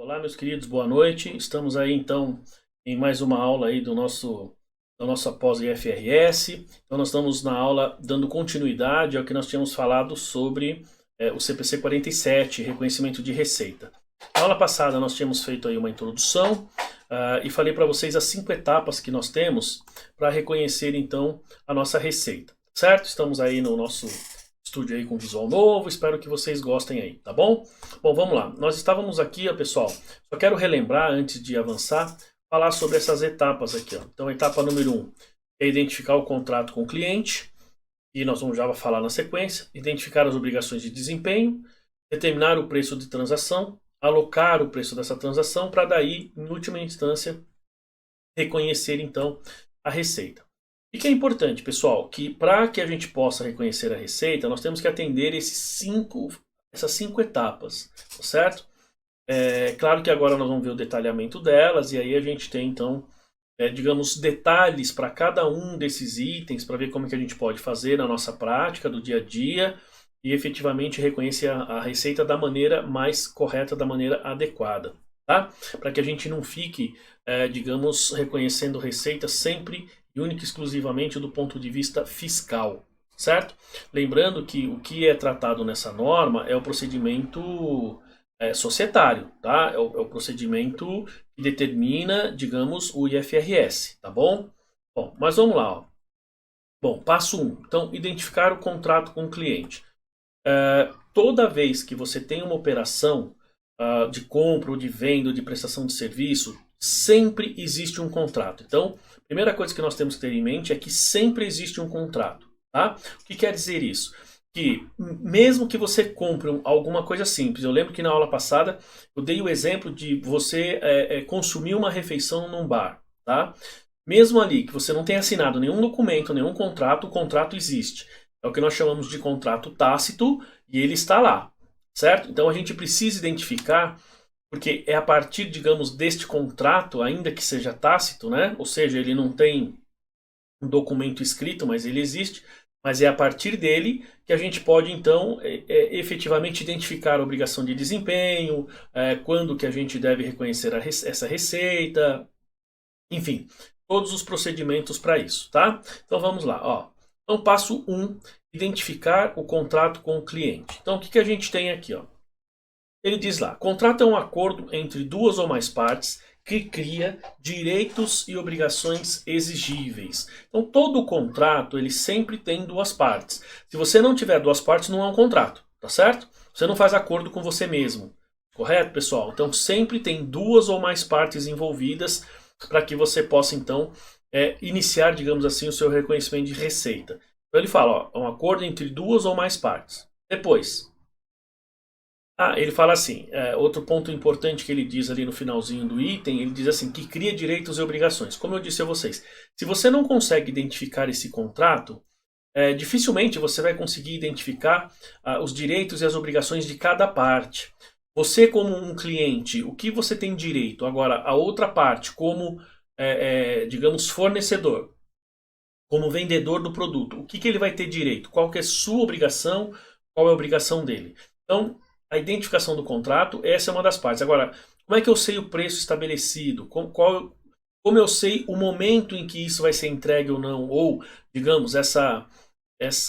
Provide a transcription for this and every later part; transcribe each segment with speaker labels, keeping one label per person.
Speaker 1: Olá, meus queridos, boa noite. Estamos aí então em mais uma aula aí da nossa pós IFRS. Então nós estamos na aula dando continuidade ao que nós tínhamos falado sobre o CPC 47, reconhecimento de receita. Na aula passada nós tínhamos feito aí uma introdução e falei para vocês as 5 etapas que nós temos para reconhecer então a nossa receita, certo? Estamos aí no nosso estúdio aí com visual novo, espero que vocês gostem aí, tá bom? Bom, vamos lá. Nós estávamos aqui, ó, pessoal, só quero relembrar antes de avançar, falar sobre essas etapas aqui, ó. Então, a etapa número 1 é identificar o contrato com o cliente, e nós vamos já falar na sequência, identificar as obrigações de desempenho, determinar o preço de transação, alocar o preço dessa transação, para daí, em última instância, reconhecer então a receita. E que é importante, pessoal, que para que a gente possa reconhecer a receita, nós temos que atender essas cinco etapas, tá certo? Claro que agora nós vamos ver o detalhamento delas, e aí a gente tem, então, digamos, detalhes para cada um desses itens, para ver como é que a gente pode fazer na nossa prática do dia a dia, e efetivamente reconhecer a receita da maneira mais correta, da maneira adequada, tá? Para que a gente não fique, digamos, reconhecendo receita sempre e única e exclusivamente do ponto de vista fiscal, certo? Lembrando que o que é tratado nessa norma é o procedimento societário, tá? É o procedimento que determina, digamos, o IFRS, tá bom? Bom, mas vamos lá, ó. Bom, passo 1. Então, identificar o contrato com o cliente. Toda vez que você tem uma operação de compra ou de venda ou de prestação de serviço, sempre existe um contrato. Então, a primeira coisa que nós temos que ter em mente é que sempre existe um contrato, tá? O que quer dizer isso? Que mesmo que você compre alguma coisa simples, eu lembro que na aula passada eu dei o exemplo de você consumir uma refeição num bar, tá? Mesmo ali que você não tenha assinado nenhum documento, nenhum contrato, o contrato existe. É o que nós chamamos de contrato tácito e ele está lá, certo? Então a gente precisa identificar, porque é a partir, digamos, deste contrato, ainda que seja tácito, né? Ou seja, ele não tem um documento escrito, mas ele existe, mas é a partir dele que a gente pode, então, efetivamente identificar a obrigação de desempenho, quando que a gente deve reconhecer essa receita, enfim, todos os procedimentos para isso, tá? Então vamos lá, ó. Então, passo 1, identificar o contrato com o cliente. Então, o que a gente tem aqui, ó? Ele diz lá, contrato é um acordo entre duas ou mais partes que cria direitos e obrigações exigíveis. Então, todo contrato, ele sempre tem duas partes. Se você não tiver duas partes, não é um contrato, tá certo? Você não faz acordo com você mesmo, correto, pessoal? Então, sempre tem duas ou mais partes envolvidas para que você possa, então, iniciar, digamos assim, o seu reconhecimento de receita. Então, ele fala, ó, é um acordo entre duas ou mais partes. Depois, ele fala assim, outro ponto importante que ele diz ali no finalzinho do item, ele diz assim, que cria direitos e obrigações. Como eu disse a vocês, se você não consegue identificar esse contrato, dificilmente você vai conseguir identificar os direitos e as obrigações de cada parte. Você como um cliente, o que você tem direito? Agora, a outra parte, como, digamos, fornecedor, como vendedor do produto, o que ele vai ter direito? Qual que é a sua obrigação? Qual é a obrigação dele? Então, a identificação do contrato, essa é uma das partes. Agora, como é que eu sei o preço estabelecido? Como eu sei o momento em que isso vai ser entregue ou não? Ou, digamos, essa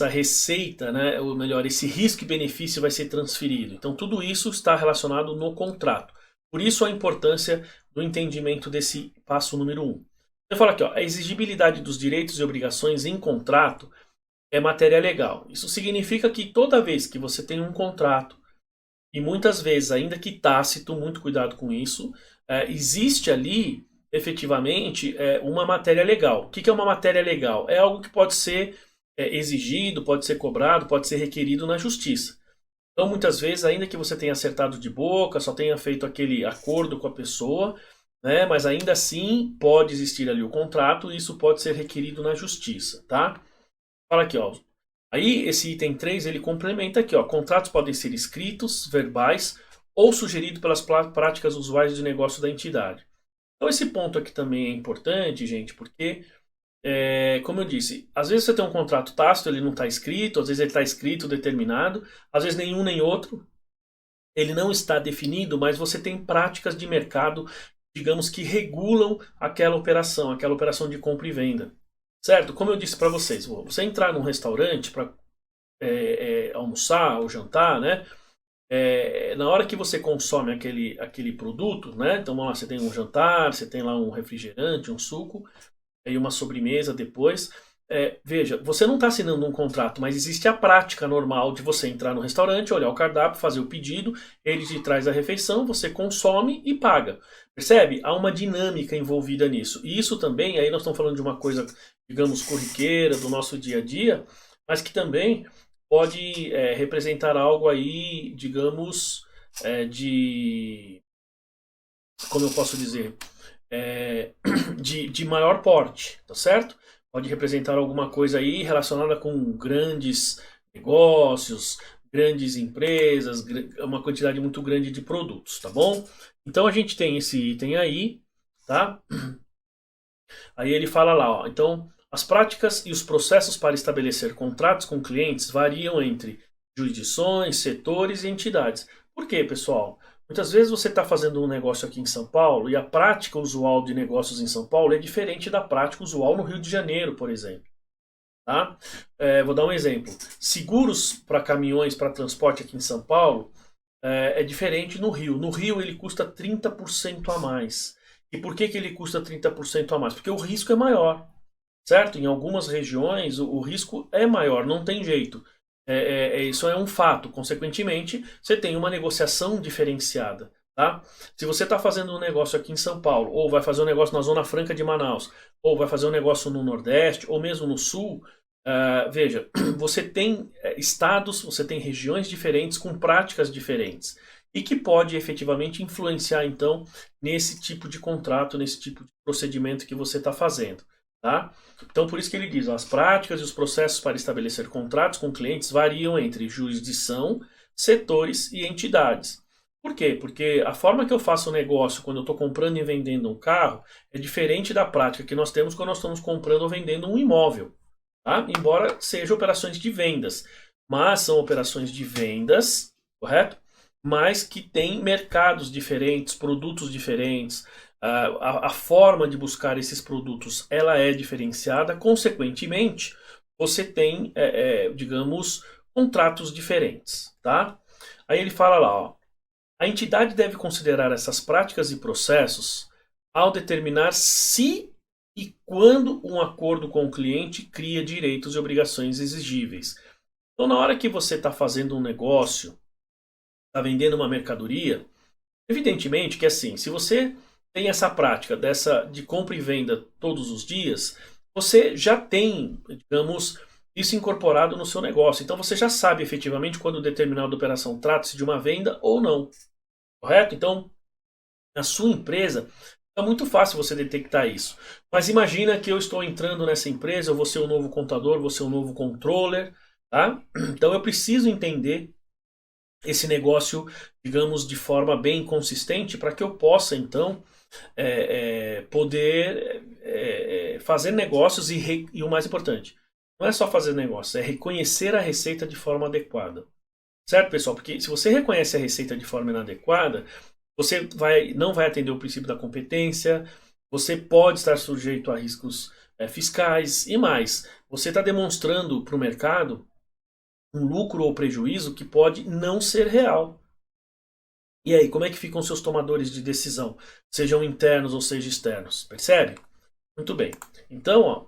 Speaker 1: receita, né? Ou melhor, esse risco e benefício vai ser transferido. Então, tudo isso está relacionado no contrato. Por isso a importância do entendimento desse passo número 1. Você fala aqui, ó, a exigibilidade dos direitos e obrigações em contrato é matéria legal. Isso significa que toda vez que você tem um contrato, e muitas vezes, ainda que tácito, muito cuidado com isso, existe ali, efetivamente, uma matéria legal. O que é uma matéria legal? É algo que pode ser exigido, pode ser cobrado, pode ser requerido na justiça. Então, muitas vezes, ainda que você tenha acertado de boca, só tenha feito aquele acordo com a pessoa, né, mas ainda assim pode existir ali o contrato e isso pode ser requerido na justiça, tá? Fala aqui, ó. Aí, esse item 3, ele complementa aqui, ó. Contratos podem ser escritos, verbais ou sugeridos pelas práticas usuais de negócio da entidade. Então, esse ponto aqui também é importante, gente, porque, como eu disse, às vezes você tem um contrato tácito, ele não está escrito, às vezes ele está escrito, determinado, às vezes nenhum nem outro. ele não está definido, mas você tem práticas de mercado, digamos, que regulam aquela operação de compra e venda. Certo? Como eu disse para vocês, você entrar num restaurante para almoçar ou jantar, né? Na hora que você consome aquele produto, né? Então vamos lá, você tem um jantar, você tem lá um refrigerante, um suco, e uma sobremesa depois. Veja, você não está assinando um contrato, mas existe a prática normal de você entrar no restaurante, olhar o cardápio, fazer o pedido, ele te traz a refeição, você consome e paga. Percebe? Há uma dinâmica envolvida nisso. E isso também, aí nós estamos falando de uma coisa, digamos, corriqueira, do nosso dia a dia, mas que também pode representar algo aí, digamos, como eu posso dizer, de maior porte, tá certo? Pode representar alguma coisa aí relacionada com grandes negócios, grandes empresas, uma quantidade muito grande de produtos, tá bom? Então a gente tem esse item aí, tá? Aí ele fala lá, ó, então as práticas e os processos para estabelecer contratos com clientes variam entre jurisdições, setores e entidades. Por quê, pessoal? Muitas vezes você está fazendo um negócio aqui em São Paulo e a prática usual de negócios em São Paulo é diferente da prática usual no Rio de Janeiro, por exemplo. Tá? Vou dar um exemplo. Seguros para caminhões para transporte aqui em São Paulo é diferente no Rio. No Rio ele custa 30% a mais. E por que ele custa 30% a mais? Porque o risco é maior, certo? Em algumas regiões o risco é maior, não tem jeito. Isso é um fato. Consequentemente, você tem uma negociação diferenciada. Tá? Se você está fazendo um negócio aqui em São Paulo, ou vai fazer um negócio na Zona Franca de Manaus, ou vai fazer um negócio no Nordeste, ou mesmo no Sul, veja, você tem estados, você tem regiões diferentes com práticas diferentes. E que pode efetivamente influenciar, então, nesse tipo de contrato, nesse tipo de procedimento que você está fazendo. Tá? Então, por isso que ele diz, ó, as práticas e os processos para estabelecer contratos com clientes variam entre jurisdição, setores e entidades. Por quê? Porque a forma que eu faço o negócio quando eu estou comprando e vendendo um carro é diferente da prática que nós temos quando nós estamos comprando ou vendendo um imóvel. Tá? Embora sejam operações de vendas. Mas são operações de vendas, correto? Mas que têm mercados diferentes, produtos diferentes. A forma de buscar esses produtos ela é diferenciada. Consequentemente, você tem, digamos, contratos diferentes. Tá? Aí ele fala lá, ó, a entidade deve considerar essas práticas e processos ao determinar se e quando um acordo com o cliente cria direitos e obrigações exigíveis. Então, na hora que você está fazendo um negócio, está vendendo uma mercadoria, evidentemente que assim, se você tem essa prática de compra e venda todos os dias, você já tem, digamos, isso incorporado no seu negócio. Então você já sabe efetivamente quando determinada operação trata-se de uma venda ou não. Correto? Então, na sua empresa, é muito fácil você detectar isso. Mas imagina que eu estou entrando nessa empresa, eu vou ser um novo contador, vou ser um novo controller, tá? Então eu preciso entender esse negócio, digamos, de forma bem consistente para que eu possa, então, poder fazer negócios e o mais importante, não é só fazer negócios, é reconhecer a receita de forma adequada. Certo, pessoal? Porque se você reconhece a receita de forma inadequada, você não vai atender o princípio da competência, você pode estar sujeito a riscos fiscais e mais. Você está demonstrando para o mercado um lucro ou prejuízo que pode não ser real. E aí, como é que ficam seus tomadores de decisão? Sejam internos ou sejam externos. Percebe? Muito bem. Então, ó,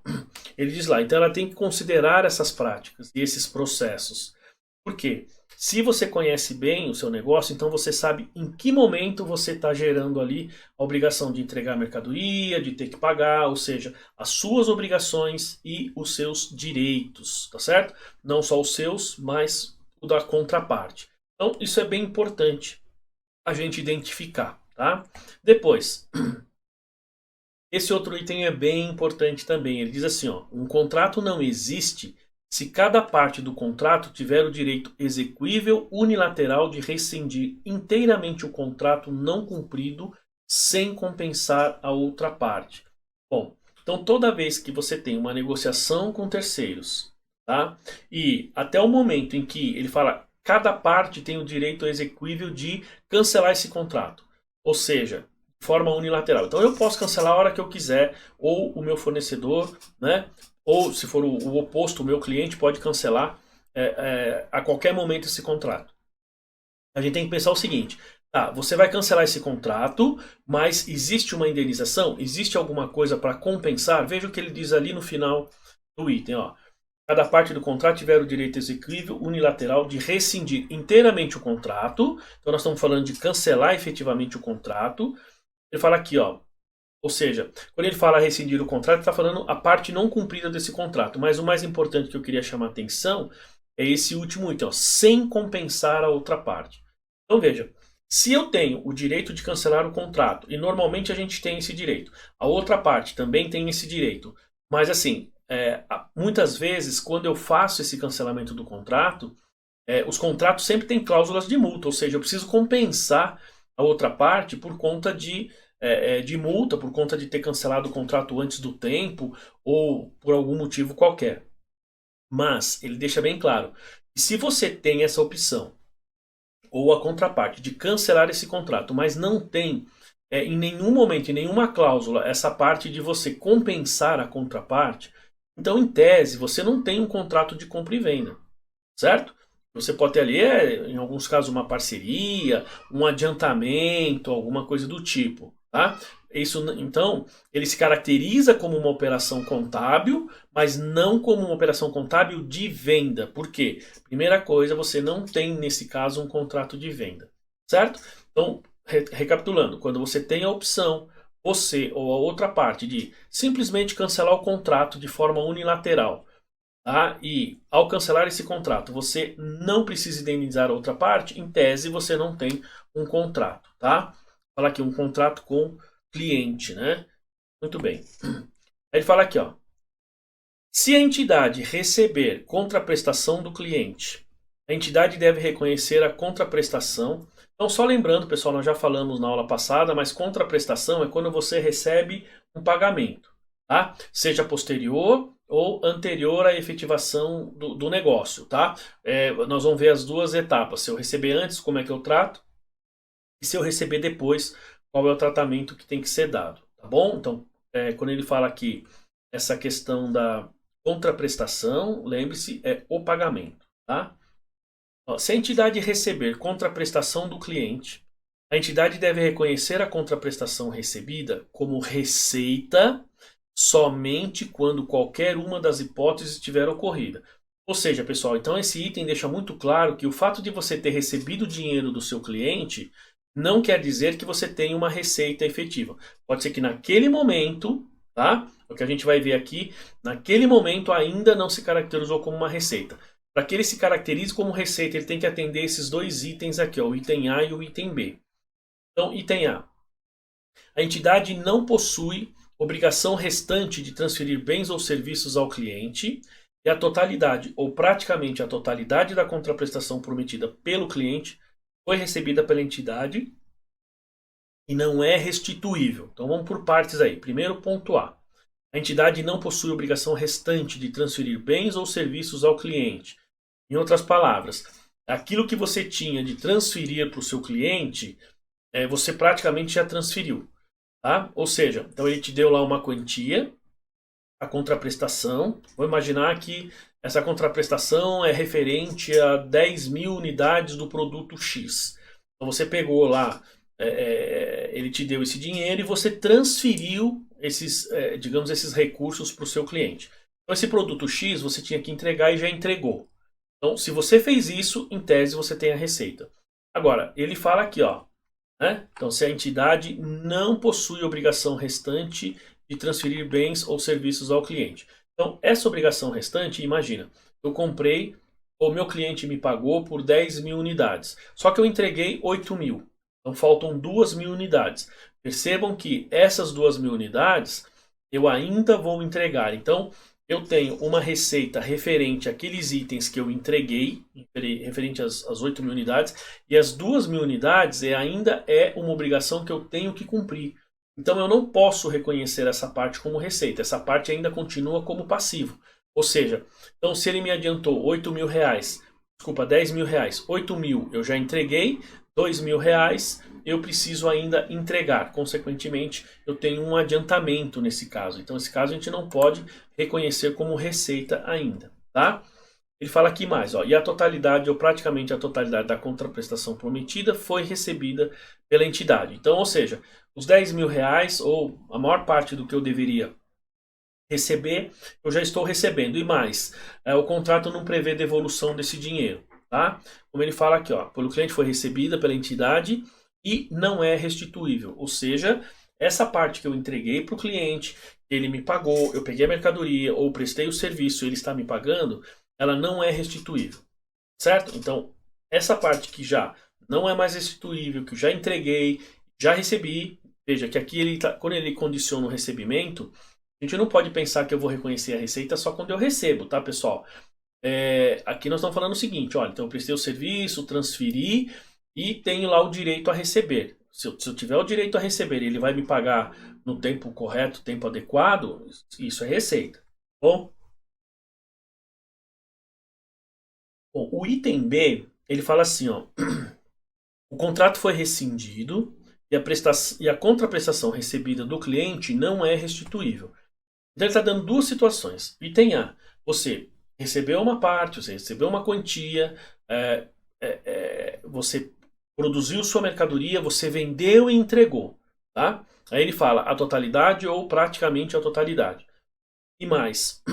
Speaker 1: ele diz lá, então ela tem que considerar essas práticas e esses processos. Por quê? Se você conhece bem o seu negócio, então você sabe em que momento você está gerando ali a obrigação de entregar mercadoria, de ter que pagar, ou seja, as suas obrigações e os seus direitos, tá certo? Não só os seus, mas o da contraparte. Então, isso é bem importante a gente identificar, tá? Depois, esse outro item é bem importante também. Ele diz assim, ó, um contrato não existe se cada parte do contrato tiver o direito exequível unilateral de rescindir inteiramente o contrato não cumprido sem compensar a outra parte. Bom, então toda vez que você tem uma negociação com terceiros, tá? E até o momento em que ele fala cada parte tem o direito exequível de cancelar esse contrato. Ou seja, de forma unilateral. Então eu posso cancelar a hora que eu quiser, ou o meu fornecedor, né? Ou se for o oposto, o meu cliente pode cancelar a qualquer momento esse contrato. A gente tem que pensar o seguinte: tá, você vai cancelar esse contrato, mas existe uma indenização? Existe alguma coisa para compensar? Veja o que ele diz ali no final do item, ó. Cada parte do contrato tiver o direito exequível unilateral de rescindir inteiramente o contrato. Então nós estamos falando de cancelar efetivamente o contrato. Ele fala aqui, ó. Ou seja, quando ele fala rescindir o contrato, ele está falando a parte não cumprida desse contrato. Mas o mais importante que eu queria chamar a atenção é esse último item, ó, sem compensar a outra parte. Então veja, se eu tenho o direito de cancelar o contrato, e normalmente a gente tem esse direito, a outra parte também tem esse direito, mas assim, muitas vezes quando eu faço esse cancelamento do contrato, os contratos sempre têm cláusulas de multa, ou seja, eu preciso compensar a outra parte por conta de multa, por conta de ter cancelado o contrato antes do tempo ou por algum motivo qualquer. Mas ele deixa bem claro que se você tem essa opção ou a contraparte de cancelar esse contrato, mas não tem em nenhum momento, em nenhuma cláusula, essa parte de você compensar a contraparte, então em tese você não tem um contrato de compra e venda, certo? Você pode ter ali, em alguns casos, uma parceria, um adiantamento, alguma coisa do tipo, tá? Isso, então, ele se caracteriza como uma operação contábil, mas não como uma operação contábil de venda. Por quê? Primeira coisa, você não tem, nesse caso, um contrato de venda, certo? Então, recapitulando, quando você tem a opção, você ou a outra parte, de simplesmente cancelar o contrato de forma unilateral, tá? E ao cancelar esse contrato, você não precisa indenizar a outra parte, em tese você não tem um contrato, tá? Fala aqui, um contrato com cliente, né? Muito bem. Aí ele fala aqui, ó. Se a entidade receber contraprestação do cliente, a entidade deve reconhecer a contraprestação. Então, só lembrando, pessoal, nós já falamos na aula passada, mas contraprestação é quando você recebe um pagamento, tá? Seja posterior ou anterior à efetivação do negócio, tá? Nós vamos ver as duas etapas. Se eu receber antes, como é que eu trato? E se eu receber depois, qual é o tratamento que tem que ser dado, tá bom? Então, quando ele fala aqui essa questão da contraprestação, lembre-se, é o pagamento, tá? Ó, se a entidade receber contraprestação do cliente, a entidade deve reconhecer a contraprestação recebida como receita somente quando qualquer uma das hipóteses tiver ocorrida. Ou seja, pessoal, então esse item deixa muito claro que o fato de você ter recebido o dinheiro do seu cliente não quer dizer que você tenha uma receita efetiva. Pode ser que naquele momento, tá? O que a gente vai ver aqui, naquele momento ainda não se caracterizou como uma receita. Para que ele se caracterize como receita, ele tem que atender esses dois itens aqui, ó, o item A e o item B. Então, item A. A entidade não possui obrigação restante de transferir bens ou serviços ao cliente e a totalidade ou praticamente a totalidade da contraprestação prometida pelo cliente foi recebida pela entidade e não é restituível. Então vamos por partes aí. Primeiro, ponto A. A entidade não possui obrigação restante de transferir bens ou serviços ao cliente. Em outras palavras, aquilo que você tinha de transferir para o seu cliente, você praticamente já transferiu. Tá? Ou seja, então ele te deu lá uma quantia, a contraprestação. Vou imaginar que essa contraprestação é referente a 10 mil unidades do produto X. Então você pegou lá, ele te deu esse dinheiro e você transferiu esses, digamos, esses recursos para o seu cliente. Então esse produto X você tinha que entregar e já entregou. Então se você fez isso, em tese você tem a receita. Agora, ele fala aqui, ó. Né? Então se a entidade não possui obrigação restante de transferir bens ou serviços ao cliente. Então, essa obrigação restante, imagina, eu comprei, o meu cliente me pagou por 10 mil unidades, só que eu entreguei 8 mil, então faltam 2 mil unidades. Percebam que essas 2 mil unidades eu ainda vou entregar, então eu tenho uma receita referente àqueles itens que eu entreguei, referente às 8 mil unidades, e as 2 mil unidades ainda é uma obrigação que eu tenho que cumprir. Então eu não posso reconhecer essa parte como receita, essa parte ainda continua como passivo. Ou seja, então se ele me adiantou 8 mil reais, desculpa, 10 mil reais. 8 mil eu já entreguei, 2 mil reais eu preciso ainda entregar. Consequentemente, eu tenho um adiantamento nesse caso. Então, esse caso a gente não pode reconhecer como receita ainda, tá? Ele fala aqui mais, ó, e a totalidade ou praticamente a totalidade da contraprestação prometida foi recebida pela entidade. Então, ou seja, os 10 mil reais ou a maior parte do que eu deveria receber, eu já estou recebendo. E mais, o contrato não prevê devolução desse dinheiro, tá? Como ele fala aqui, ó, pelo cliente foi recebida pela entidade e não é restituível. Ou seja, essa parte que eu entreguei para o cliente, ele me pagou, eu peguei a mercadoria ou prestei o serviço, ele está me pagando, ela não é restituível, certo? Então, essa parte que já não é mais restituível, que eu já entreguei, já recebi, veja que aqui ele tá, quando ele condiciona o recebimento, a gente não pode pensar que eu vou reconhecer a receita só quando eu recebo, tá, pessoal? Aqui nós estamos falando o seguinte, olha, então eu prestei o serviço, transferi e tenho lá o direito a receber. Se eu tiver o direito a receber e ele vai me pagar no tempo correto, tempo adequado, isso é receita. Bom, o item B, ele fala assim, ó, o contrato foi rescindido e a contraprestação recebida do cliente não é restituível. Então ele está dando duas situações. Item A, você recebeu uma parte, você recebeu uma quantia, você produziu sua mercadoria, você vendeu e entregou. Tá? Aí ele fala a totalidade ou praticamente a totalidade. E mais,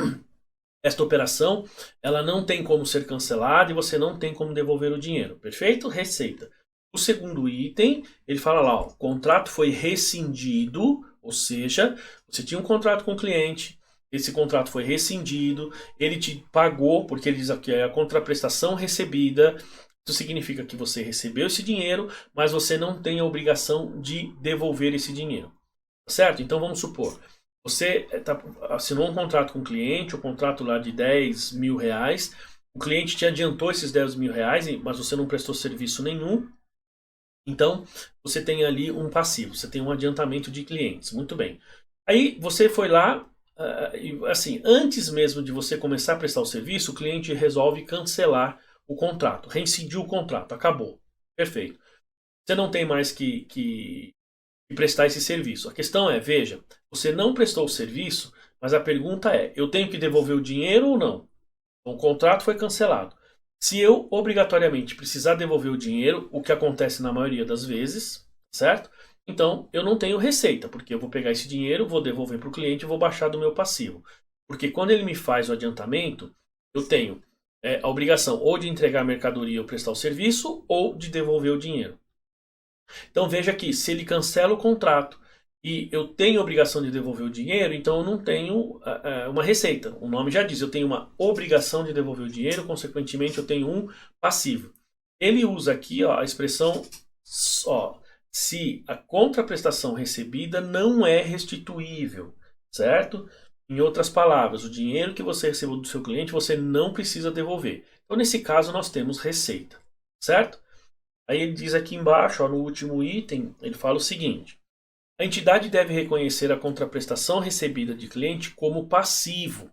Speaker 1: esta operação ela não tem como ser cancelada e você não tem como devolver o dinheiro. Perfeito? Receita. O segundo item, ele fala lá, o contrato foi rescindido, ou seja, você tinha um contrato com o cliente, esse contrato foi rescindido, ele te pagou, porque ele diz aqui é a contraprestação recebida. Isso significa que você recebeu esse dinheiro, mas você não tem a obrigação de devolver esse dinheiro. Certo? Então vamos supor, você assinou um contrato com o cliente, o contrato lá de 10 mil reais, o cliente te adiantou esses 10 mil reais, mas você não prestou serviço nenhum. Então, você tem ali um passivo, você tem um adiantamento de clientes. Muito bem. Aí você foi lá, assim, antes mesmo de você começar a prestar o serviço, o cliente resolve cancelar o contrato, reincidiu o contrato, acabou. Perfeito. Você não tem mais que prestar esse serviço. A questão é, veja, você não prestou o serviço, mas a pergunta é, eu tenho que devolver o dinheiro ou não? Então, o contrato foi cancelado. Se eu obrigatoriamente precisar devolver o dinheiro, o que acontece na maioria das vezes, certo? Então eu não tenho receita, porque eu vou pegar esse dinheiro, vou devolver para o cliente e vou baixar do meu passivo. Porque quando ele me faz o adiantamento, eu tenho a obrigação ou de entregar a mercadoria ou prestar o serviço, ou de devolver o dinheiro. Então veja aqui, se ele cancela o contrato e eu tenho a obrigação de devolver o dinheiro, então eu não tenho uma receita. O nome já diz, eu tenho uma obrigação de devolver o dinheiro, consequentemente eu tenho um passivo. Ele usa aqui a expressão se a contraprestação recebida não é restituível, certo? Em outras palavras, o dinheiro que você recebeu do seu cliente você não precisa devolver. Então nesse caso nós temos receita, certo? Aí ele diz aqui embaixo, no último item, ele fala o seguinte: a entidade deve reconhecer a contraprestação recebida de cliente como passivo,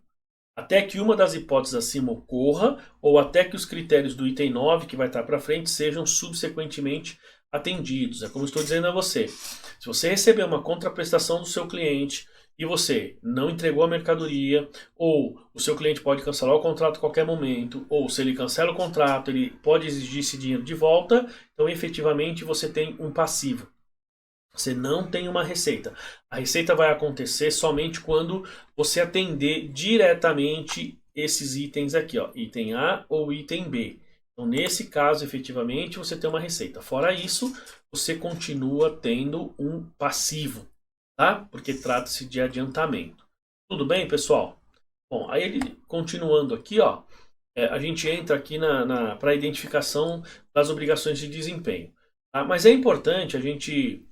Speaker 1: até que uma das hipóteses acima ocorra ou até que os critérios do item 9, que vai estar para frente, sejam subsequentemente atendidos. É como eu estou dizendo a você. Se você receber uma contraprestação do seu cliente e você não entregou a mercadoria, ou o seu cliente pode cancelar o contrato a qualquer momento, ou se ele cancela o contrato, ele pode exigir esse dinheiro de volta, então efetivamente você tem um passivo. Você não tem uma receita. A receita vai acontecer somente quando você atender diretamente esses itens aqui, ó, item A ou item B. Então, nesse caso, efetivamente, você tem uma receita. Fora isso, você continua tendo um passivo, tá? Porque trata-se de adiantamento. Tudo bem, pessoal? Bom, aí ele continuando aqui, ó, a gente entra aqui para a identificação das obrigações de desempenho. Tá? Mas é importante a gente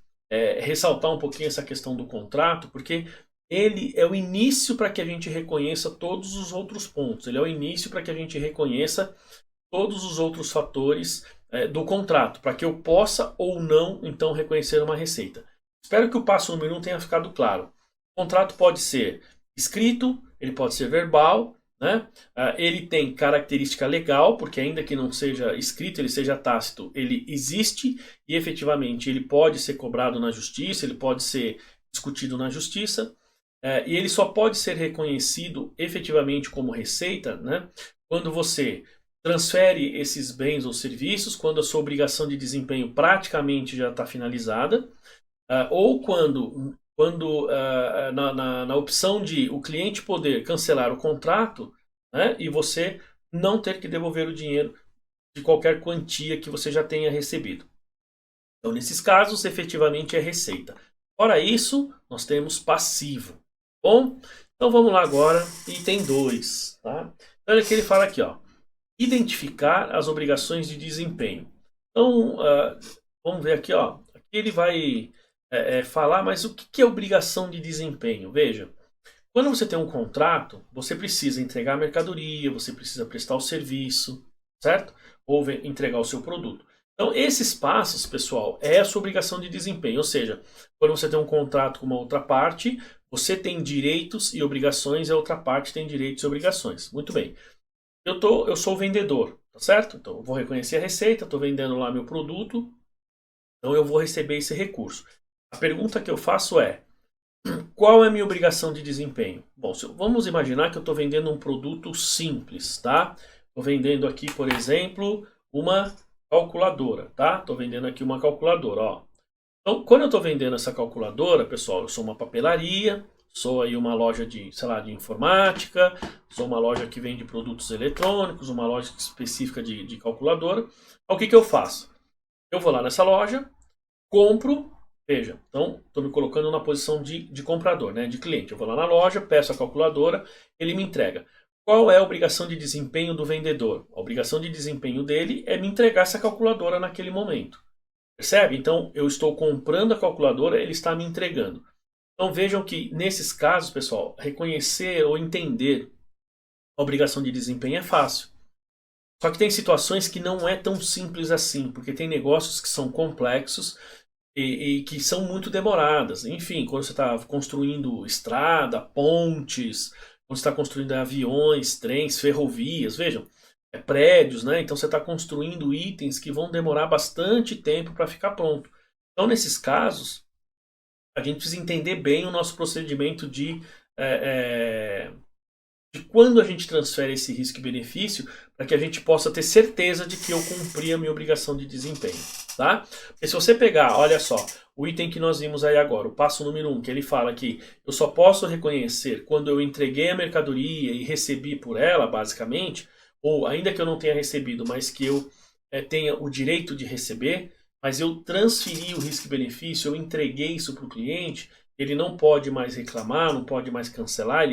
Speaker 1: ressaltar um pouquinho essa questão do contrato, porque ele é o início para que a gente reconheça todos os outros pontos. Ele é o início para que a gente reconheça todos os outros fatores do contrato, para que eu possa ou não, então, reconhecer uma receita. Espero que o passo número 1 tenha ficado claro. O contrato pode ser escrito, ele pode ser verbal, né? Ele tem característica legal, porque ainda que não seja escrito, ele seja tácito, ele existe e efetivamente ele pode ser cobrado na justiça, ele pode ser discutido na justiça, e ele só pode ser reconhecido efetivamente como receita, né, quando você transfere esses bens ou serviços, quando a sua obrigação de desempenho praticamente já está finalizada, ou quando na opção de o cliente poder cancelar o contrato, né, e você não ter que devolver o dinheiro de qualquer quantia que você já tenha recebido. Então, nesses casos, efetivamente é receita. Fora isso, nós temos passivo. Bom, então vamos lá agora, item 2. Tá? Então, ele fala aqui, ó, identificar as obrigações de desempenho. Então, vamos ver aqui, ó, aqui ele vai falar, mas o que é obrigação de desempenho? Veja, quando você tem um contrato, você precisa entregar a mercadoria, você precisa prestar o serviço, certo? Ou entregar o seu produto. Então, esses passos, pessoal, é a sua obrigação de desempenho. Ou seja, quando você tem um contrato com uma outra parte, você tem direitos e obrigações, e a outra parte tem direitos e obrigações. Muito bem. Eu sou o vendedor, tá certo? Então, eu vou reconhecer a receita, estou vendendo lá meu produto, então eu vou receber esse recurso. A pergunta que eu faço é, qual é a minha obrigação de desempenho? Bom, vamos imaginar que eu estou vendendo um produto simples, tá? Estou vendendo aqui, por exemplo, uma calculadora, tá? Estou vendendo aqui uma calculadora, ó. Então, quando eu estou vendendo essa calculadora, pessoal, eu sou uma papelaria, sou aí uma loja de, sei lá, de informática, sou uma loja que vende produtos eletrônicos, uma loja específica de calculadora. Então, o que eu faço? Eu vou lá nessa loja, compro. Veja, então estou me colocando na posição de comprador, né, de cliente. Eu vou lá na loja, peço a calculadora, ele me entrega. Qual é a obrigação de desempenho do vendedor? A obrigação de desempenho dele é me entregar essa calculadora naquele momento. Percebe? Então eu estou comprando a calculadora, ele está me entregando. Então vejam que nesses casos, pessoal, reconhecer ou entender a obrigação de desempenho é fácil. Só que tem situações que não é tão simples assim, porque tem negócios que são complexos e que são muito demoradas. Enfim, quando você está construindo estrada, pontes, quando você está construindo aviões, trens, ferrovias, vejam, prédios, né? Então você está construindo itens que vão demorar bastante tempo para ficar pronto. Então, nesses casos, a gente precisa entender bem o nosso procedimento de quando a gente transfere esse risco e benefício para que a gente possa ter certeza de que eu cumpri a minha obrigação de desempenho, tá? Porque se você pegar, olha só, o item que nós vimos aí agora, o passo número 1, que ele fala que eu só posso reconhecer quando eu entreguei a mercadoria e recebi por ela, basicamente, ou ainda que eu não tenha recebido, mas que eu tenha o direito de receber, mas eu transferi o risco e benefício, eu entreguei isso para o cliente, ele não pode mais reclamar, não pode mais cancelar,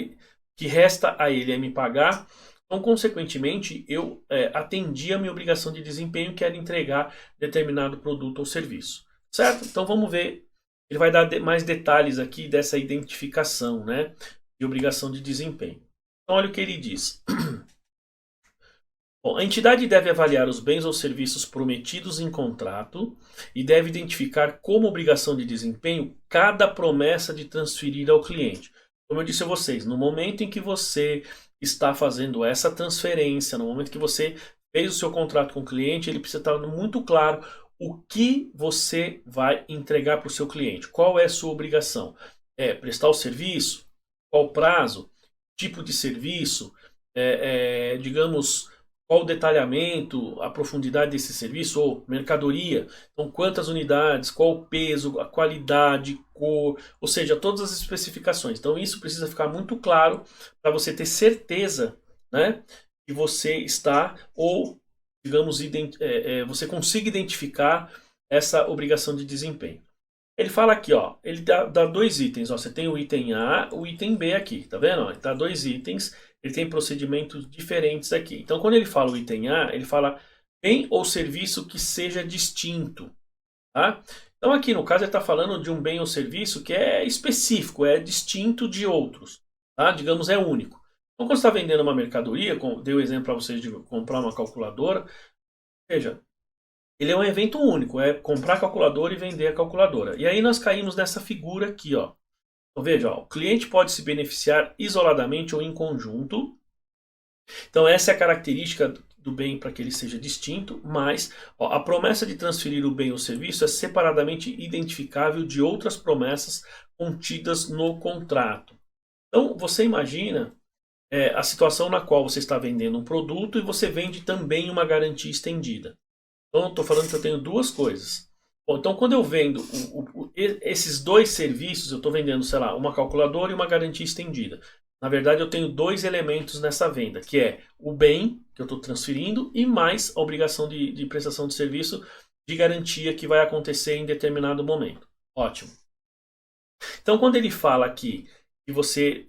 Speaker 1: que resta a ele é me pagar. Então, consequentemente, eu atendi a minha obrigação de desempenho, que era entregar determinado produto ou serviço. Certo? Então, vamos ver. Ele vai dar mais detalhes aqui dessa identificação, né, de obrigação de desempenho. Então, olha o que ele diz. Bom, a entidade deve avaliar os bens ou serviços prometidos em contrato e deve identificar como obrigação de desempenho cada promessa de transferir ao cliente. Como eu disse a vocês, no momento em que você está fazendo essa transferência, no momento que você fez o seu contrato com o cliente, ele precisa estar muito claro o que você vai entregar para o seu cliente. Qual é a sua obrigação? É prestar o serviço? Qual o prazo? Tipo de serviço? Digamos, qual o detalhamento, a profundidade desse serviço ou mercadoria? Então, quantas unidades, qual o peso, a qualidade, cor, ou seja, todas as especificações. Então, isso precisa ficar muito claro para você ter certeza, né, que você está, ou, digamos, você consiga identificar essa obrigação de desempenho. Ele fala aqui, ó, ele dá dois itens, ó, você tem o item A, o item B aqui, tá vendo? Ó, ele dá dois itens, ele tem procedimentos diferentes aqui. Então, quando ele fala o item A, ele fala bem ou serviço que seja distinto, tá? Então, aqui no caso, ele está falando de um bem ou serviço que é específico, é distinto de outros, tá? Digamos, é único. Então, quando você está vendendo uma mercadoria, dei o exemplo para vocês de comprar uma calculadora, veja, ele é um evento único, é comprar a calculadora e vender a calculadora. E aí nós caímos nessa figura aqui, ó. Então veja, ó, o cliente pode se beneficiar isoladamente ou em conjunto Então essa é a característica do bem para que ele seja distinto, mas ó, a promessa de transferir o bem ou serviço é separadamente identificável de outras promessas contidas no contrato. Então você imagina a situação na qual você está vendendo um produto e você vende também uma garantia estendida. Então, eu estou falando que eu tenho duas coisas. Bom, então, quando eu vendo esses dois serviços, eu estou vendendo, sei lá, uma calculadora e uma garantia estendida. Na verdade, eu tenho dois elementos nessa venda, que é o bem que eu estou transferindo e mais a obrigação de prestação de serviço de garantia que vai acontecer em determinado momento. Ótimo. Então, quando ele fala aqui que você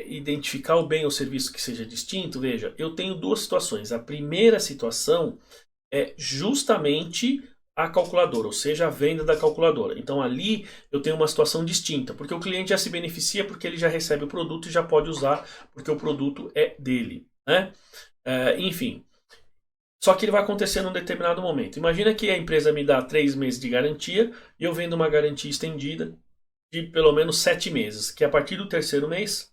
Speaker 1: identificar o bem ou serviço que seja distinto, veja, eu tenho duas situações. A primeira situação é justamente a calculadora, ou seja, a venda da calculadora. Então ali eu tenho uma situação distinta, porque o cliente já se beneficia porque ele já recebe o produto e já pode usar porque o produto é dele, né? Enfim, só que ele vai acontecer num determinado momento. Imagina que a empresa me dá 3 meses de garantia e eu vendo uma garantia estendida de pelo menos 7 meses, que é a partir do terceiro mês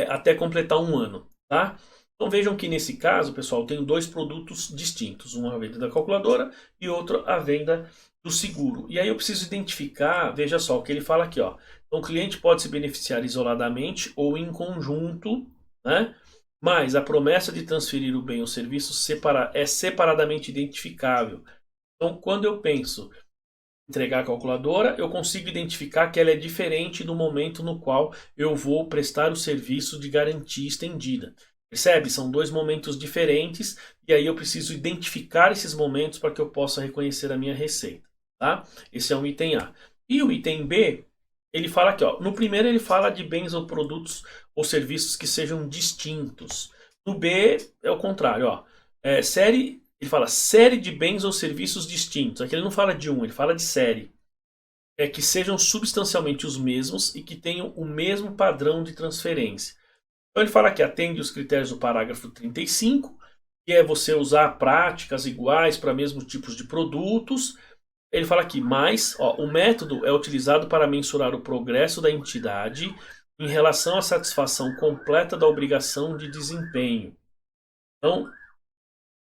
Speaker 1: até completar um ano, tá? Então vejam que nesse caso, pessoal, eu tenho dois produtos distintos, uma a venda da calculadora e outro a venda do seguro. E aí eu preciso identificar, veja só o que ele fala aqui, ó. Então o cliente pode se beneficiar isoladamente ou em conjunto, né? Mas a promessa de transferir o bem ou serviço é separadamente identificável. Então quando eu penso entregar a calculadora, eu consigo identificar que ela é diferente do momento no qual eu vou prestar o serviço de garantia estendida. Percebe? São dois momentos diferentes e aí eu preciso identificar esses momentos para que eu possa reconhecer a minha receita. Tá? Esse é um item A. E o item B, ele fala aqui, ó, no primeiro ele fala de bens ou produtos ou serviços que sejam distintos. No B é o contrário, ó. Ele fala série de bens ou serviços distintos. Aqui ele não fala de um, ele fala de série. Que sejam substancialmente os mesmos e que tenham o mesmo padrão de transferência. Então ele fala que atende os critérios do parágrafo 35, que é você usar práticas iguais para mesmos tipos de produtos. Ele fala aqui, mas o método é utilizado para mensurar o progresso da entidade em relação à satisfação completa da obrigação de desempenho. Então,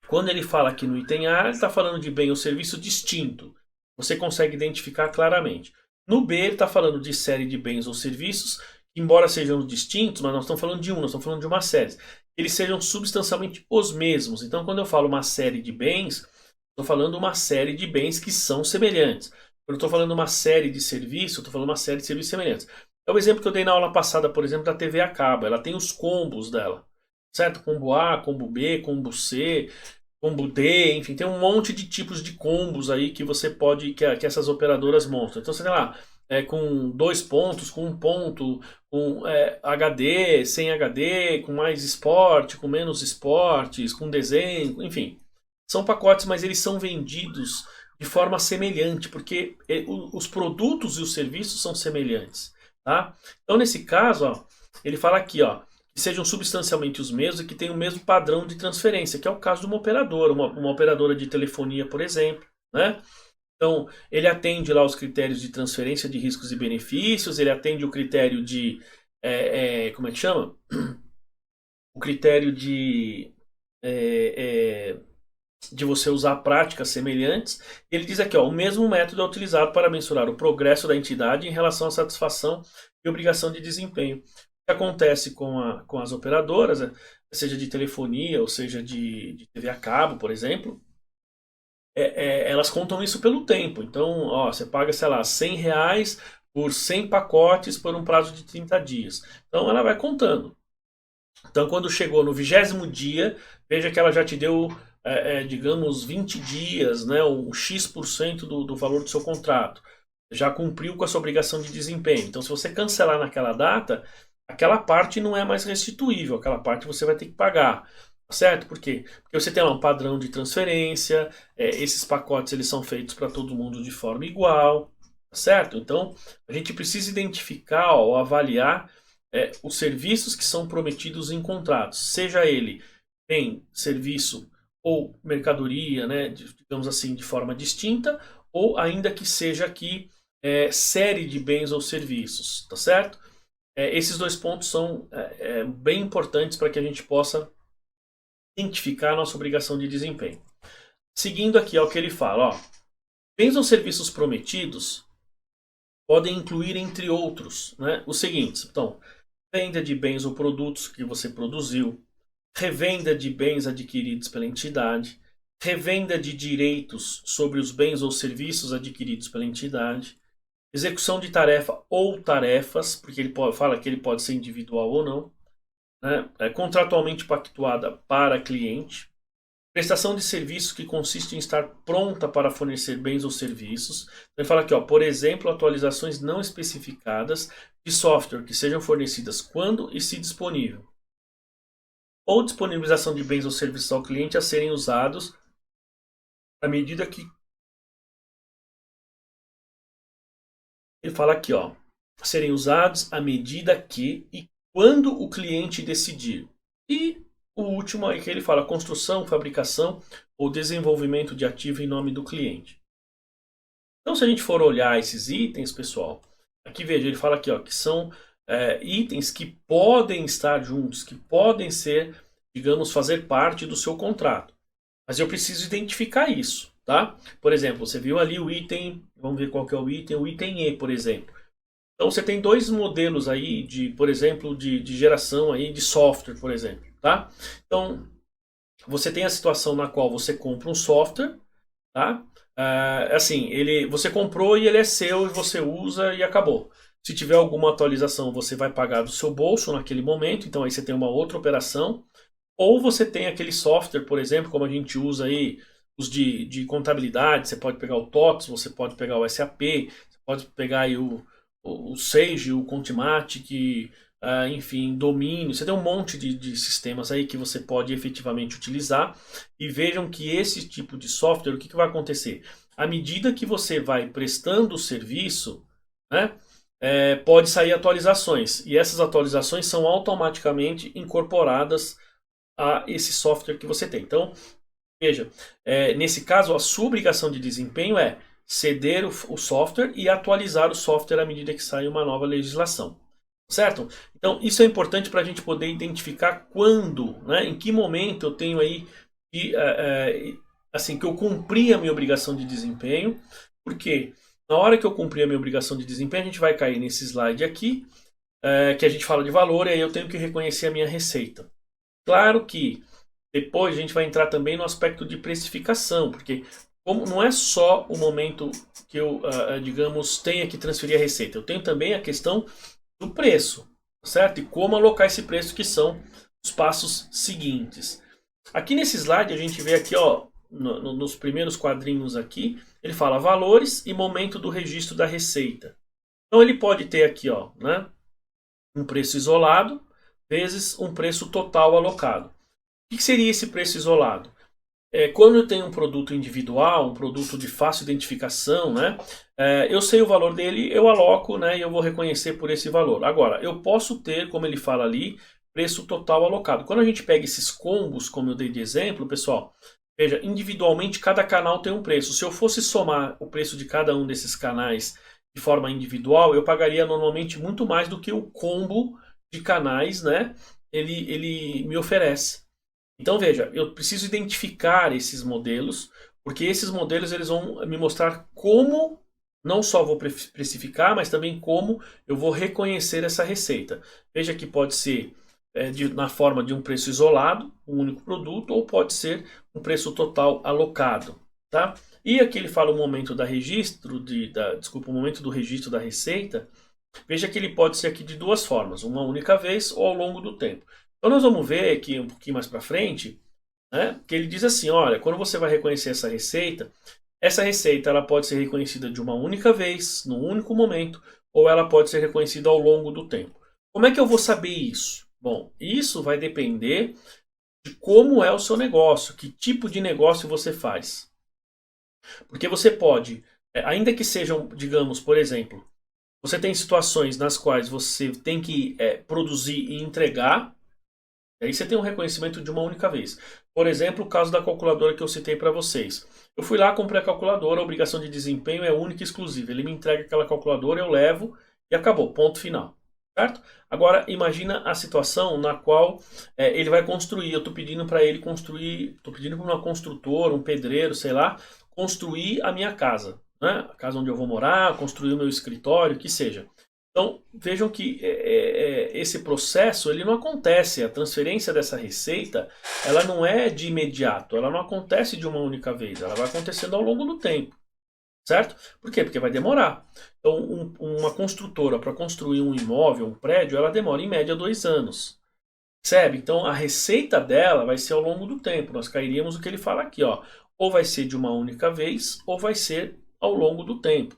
Speaker 1: quando ele fala aqui no item A, ele está falando de bem ou serviço distinto. Você consegue identificar claramente. No B, ele está falando de série de bens ou serviços, que, embora sejam distintos, mas nós estamos falando de um, nós estamos falando de uma série. Eles sejam substancialmente os mesmos. Então, quando eu falo uma série de bens, estou falando uma série de bens que são semelhantes. Quando eu estou falando uma série de serviços, estou falando uma série de serviços semelhantes. É o exemplo que eu dei na aula passada, por exemplo, da TV a cabo. Ela tem os combos dela, certo? Combo A, combo B, combo C, combo D, enfim, tem um monte de tipos de combos aí que você pode, que essas operadoras montam. Então você tem lá, com 2 pontos, com 1 ponto, com HD, sem HD, com mais esporte, com menos esportes, com desenho, enfim. São pacotes, mas eles são vendidos de forma semelhante, porque os produtos e os serviços são semelhantes, tá? Então nesse caso, ó, ele fala aqui, ó, que sejam substancialmente os mesmos e que tenham o mesmo padrão de transferência, que é o caso de uma operadora, uma operadora de telefonia, por exemplo, né? Então, ele atende lá os critérios de transferência de riscos e benefícios, ele atende o critério de, como é que chama? O critério de você usar práticas semelhantes. Ele diz aqui, ó, o mesmo método é utilizado para mensurar o progresso da entidade em relação à satisfação e obrigação de desempenho. Que acontece com as operadoras, seja de telefonia ou seja de TV a cabo, por exemplo, elas contam isso pelo tempo. Então, ó, você paga, sei lá, R$ 100 por 100 pacotes por um prazo de 30 dias. Então, ela vai contando. Então, quando chegou no 20º dia, veja que ela já te deu, digamos, 20 dias, né, um X% do valor do seu contrato. Já cumpriu com a sua obrigação de desempenho. Então, se você cancelar naquela data, aquela parte não é mais restituível, aquela parte você vai ter que pagar, certo? Por quê? Porque você tem lá um padrão de transferência, esses pacotes eles são feitos para todo mundo de forma igual, certo? Então, a gente precisa identificar ou avaliar os serviços que são prometidos em contratos, seja ele em serviço ou mercadoria, né, digamos assim, de forma distinta, ou ainda que seja aqui série de bens ou serviços, tá certo? esses dois pontos são bem importantes para que a gente possa identificar a nossa obrigação de desempenho. Seguindo aqui ao que ele fala, ó, bens ou serviços prometidos podem incluir, entre outros, né, os seguintes. Então, venda de bens ou produtos que você produziu, revenda de bens adquiridos pela entidade, revenda de direitos sobre os bens ou serviços adquiridos pela entidade, execução de tarefa ou tarefas, porque ele fala que ele pode ser individual ou não, né, contratualmente pactuada para cliente, prestação de serviço que consiste em estar pronta para fornecer bens ou serviços. Então ele fala aqui, ó, por exemplo, atualizações não especificadas de software que sejam fornecidas quando e se disponível. Ou disponibilização de bens ou serviços ao cliente a serem usados à medida que... Ele fala aqui, ó, a serem usados à medida que e quando o cliente decidir. E o último aí que ele fala, construção, fabricação ou desenvolvimento de ativo em nome do cliente. Então, se a gente for olhar esses itens, pessoal, aqui veja, ele fala aqui, ó, que são itens que podem estar juntos, que podem ser, digamos, fazer parte do seu contrato. Mas eu preciso identificar isso, tá? Por exemplo, você viu ali o item, vamos ver qual que é o item E, por exemplo. Então você tem dois modelos aí de, por exemplo, de geração aí de software, por exemplo, tá? Então você tem a situação na qual você compra um software, tá? Assim, você comprou e ele é seu e você usa e acabou. Se tiver alguma atualização, você vai pagar do seu bolso naquele momento, então aí você tem uma outra operação. Ou você tem aquele software, por exemplo, como a gente usa aí, os de contabilidade, você pode pegar o TOTS, você pode pegar o SAP, você pode pegar aí o Sage, o Contimatic, enfim, Domínio. Você tem um monte de sistemas aí que você pode efetivamente utilizar. E vejam que esse tipo de software, o que vai acontecer? À medida que você vai prestando o serviço, né, pode sair atualizações. E essas atualizações são automaticamente incorporadas a esse software que você tem. Então, veja, nesse caso, a sua obrigação de desempenho é ceder o software e atualizar o software à medida que sai uma nova legislação. Certo? Então, isso é importante para a gente poder identificar quando, né, em que momento eu tenho aí assim, que eu cumpri a minha obrigação de desempenho, porque na hora que eu cumprir a minha obrigação de desempenho, a gente vai cair nesse slide aqui, que a gente fala de valor, e aí eu tenho que reconhecer a minha receita. Claro que depois a gente vai entrar também no aspecto de precificação, porque como não é só o momento que eu, digamos, tenha que transferir a receita, eu tenho também a questão do preço, certo? E como alocar esse preço, que são os passos seguintes. Aqui nesse slide a gente vê aqui, ó, nos primeiros quadrinhos aqui, ele fala valores e momento do registro da receita. Então ele pode ter aqui, ó, né, um preço isolado vezes um preço total alocado. O que seria esse preço isolado? Quando eu tenho um produto individual, um produto de fácil identificação, né, eu sei o valor dele, eu aloco, né, e eu vou reconhecer por esse valor. Agora, eu posso ter, como ele fala ali, preço total alocado. Quando a gente pega esses combos, como eu dei de exemplo, pessoal, veja, individualmente cada canal tem um preço. Se eu fosse somar o preço de cada um desses canais de forma individual, eu pagaria normalmente muito mais do que o combo de canais, né, ele me oferece. Então veja, eu preciso identificar esses modelos, porque esses modelos eles vão me mostrar como não só vou precificar, mas também como eu vou reconhecer essa receita. Veja que pode ser na forma de um preço isolado, um único produto, ou pode ser um preço total alocado, tá? E aqui ele fala o momento da registro, o momento do registro da receita. Veja que ele pode ser aqui de duas formas, uma única vez ou ao longo do tempo. Então nós vamos ver aqui um pouquinho mais para frente, né, que ele diz assim, olha, quando você vai reconhecer essa receita ela pode ser reconhecida de uma única vez, num único momento, ou ela pode ser reconhecida ao longo do tempo. Como é que eu vou saber isso? Bom, isso vai depender de como é o seu negócio, que tipo de negócio você faz. Porque você pode, ainda que sejam, digamos, por exemplo, você tem situações nas quais você tem que produzir e entregar, e aí você tem um reconhecimento de uma única vez. Por exemplo, o caso da calculadora que eu citei para vocês. Eu fui lá, comprei a calculadora, a obrigação de desempenho é única e exclusiva. Ele me entrega aquela calculadora, eu levo e acabou, ponto final. certo? Agora, imagina a situação na qual ele vai construir. Eu estou pedindo para ele construir, estou pedindo para uma construtora, um pedreiro, sei lá, construir a minha casa, né? A casa onde eu vou morar, construir o meu escritório, que seja. Então, vejam que esse processo ele não acontece, a transferência dessa receita ela não é de imediato, ela não acontece de uma única vez, ela vai acontecendo ao longo do tempo, certo? Por quê? Porque vai demorar. Então, uma construtora para construir um imóvel, um prédio, ela demora em média 2 anos. Percebe? Então, a receita dela vai ser ao longo do tempo. Nós cairíamos o que ele fala aqui, ó. Ou vai ser de uma única vez, ou vai ser ao longo do tempo.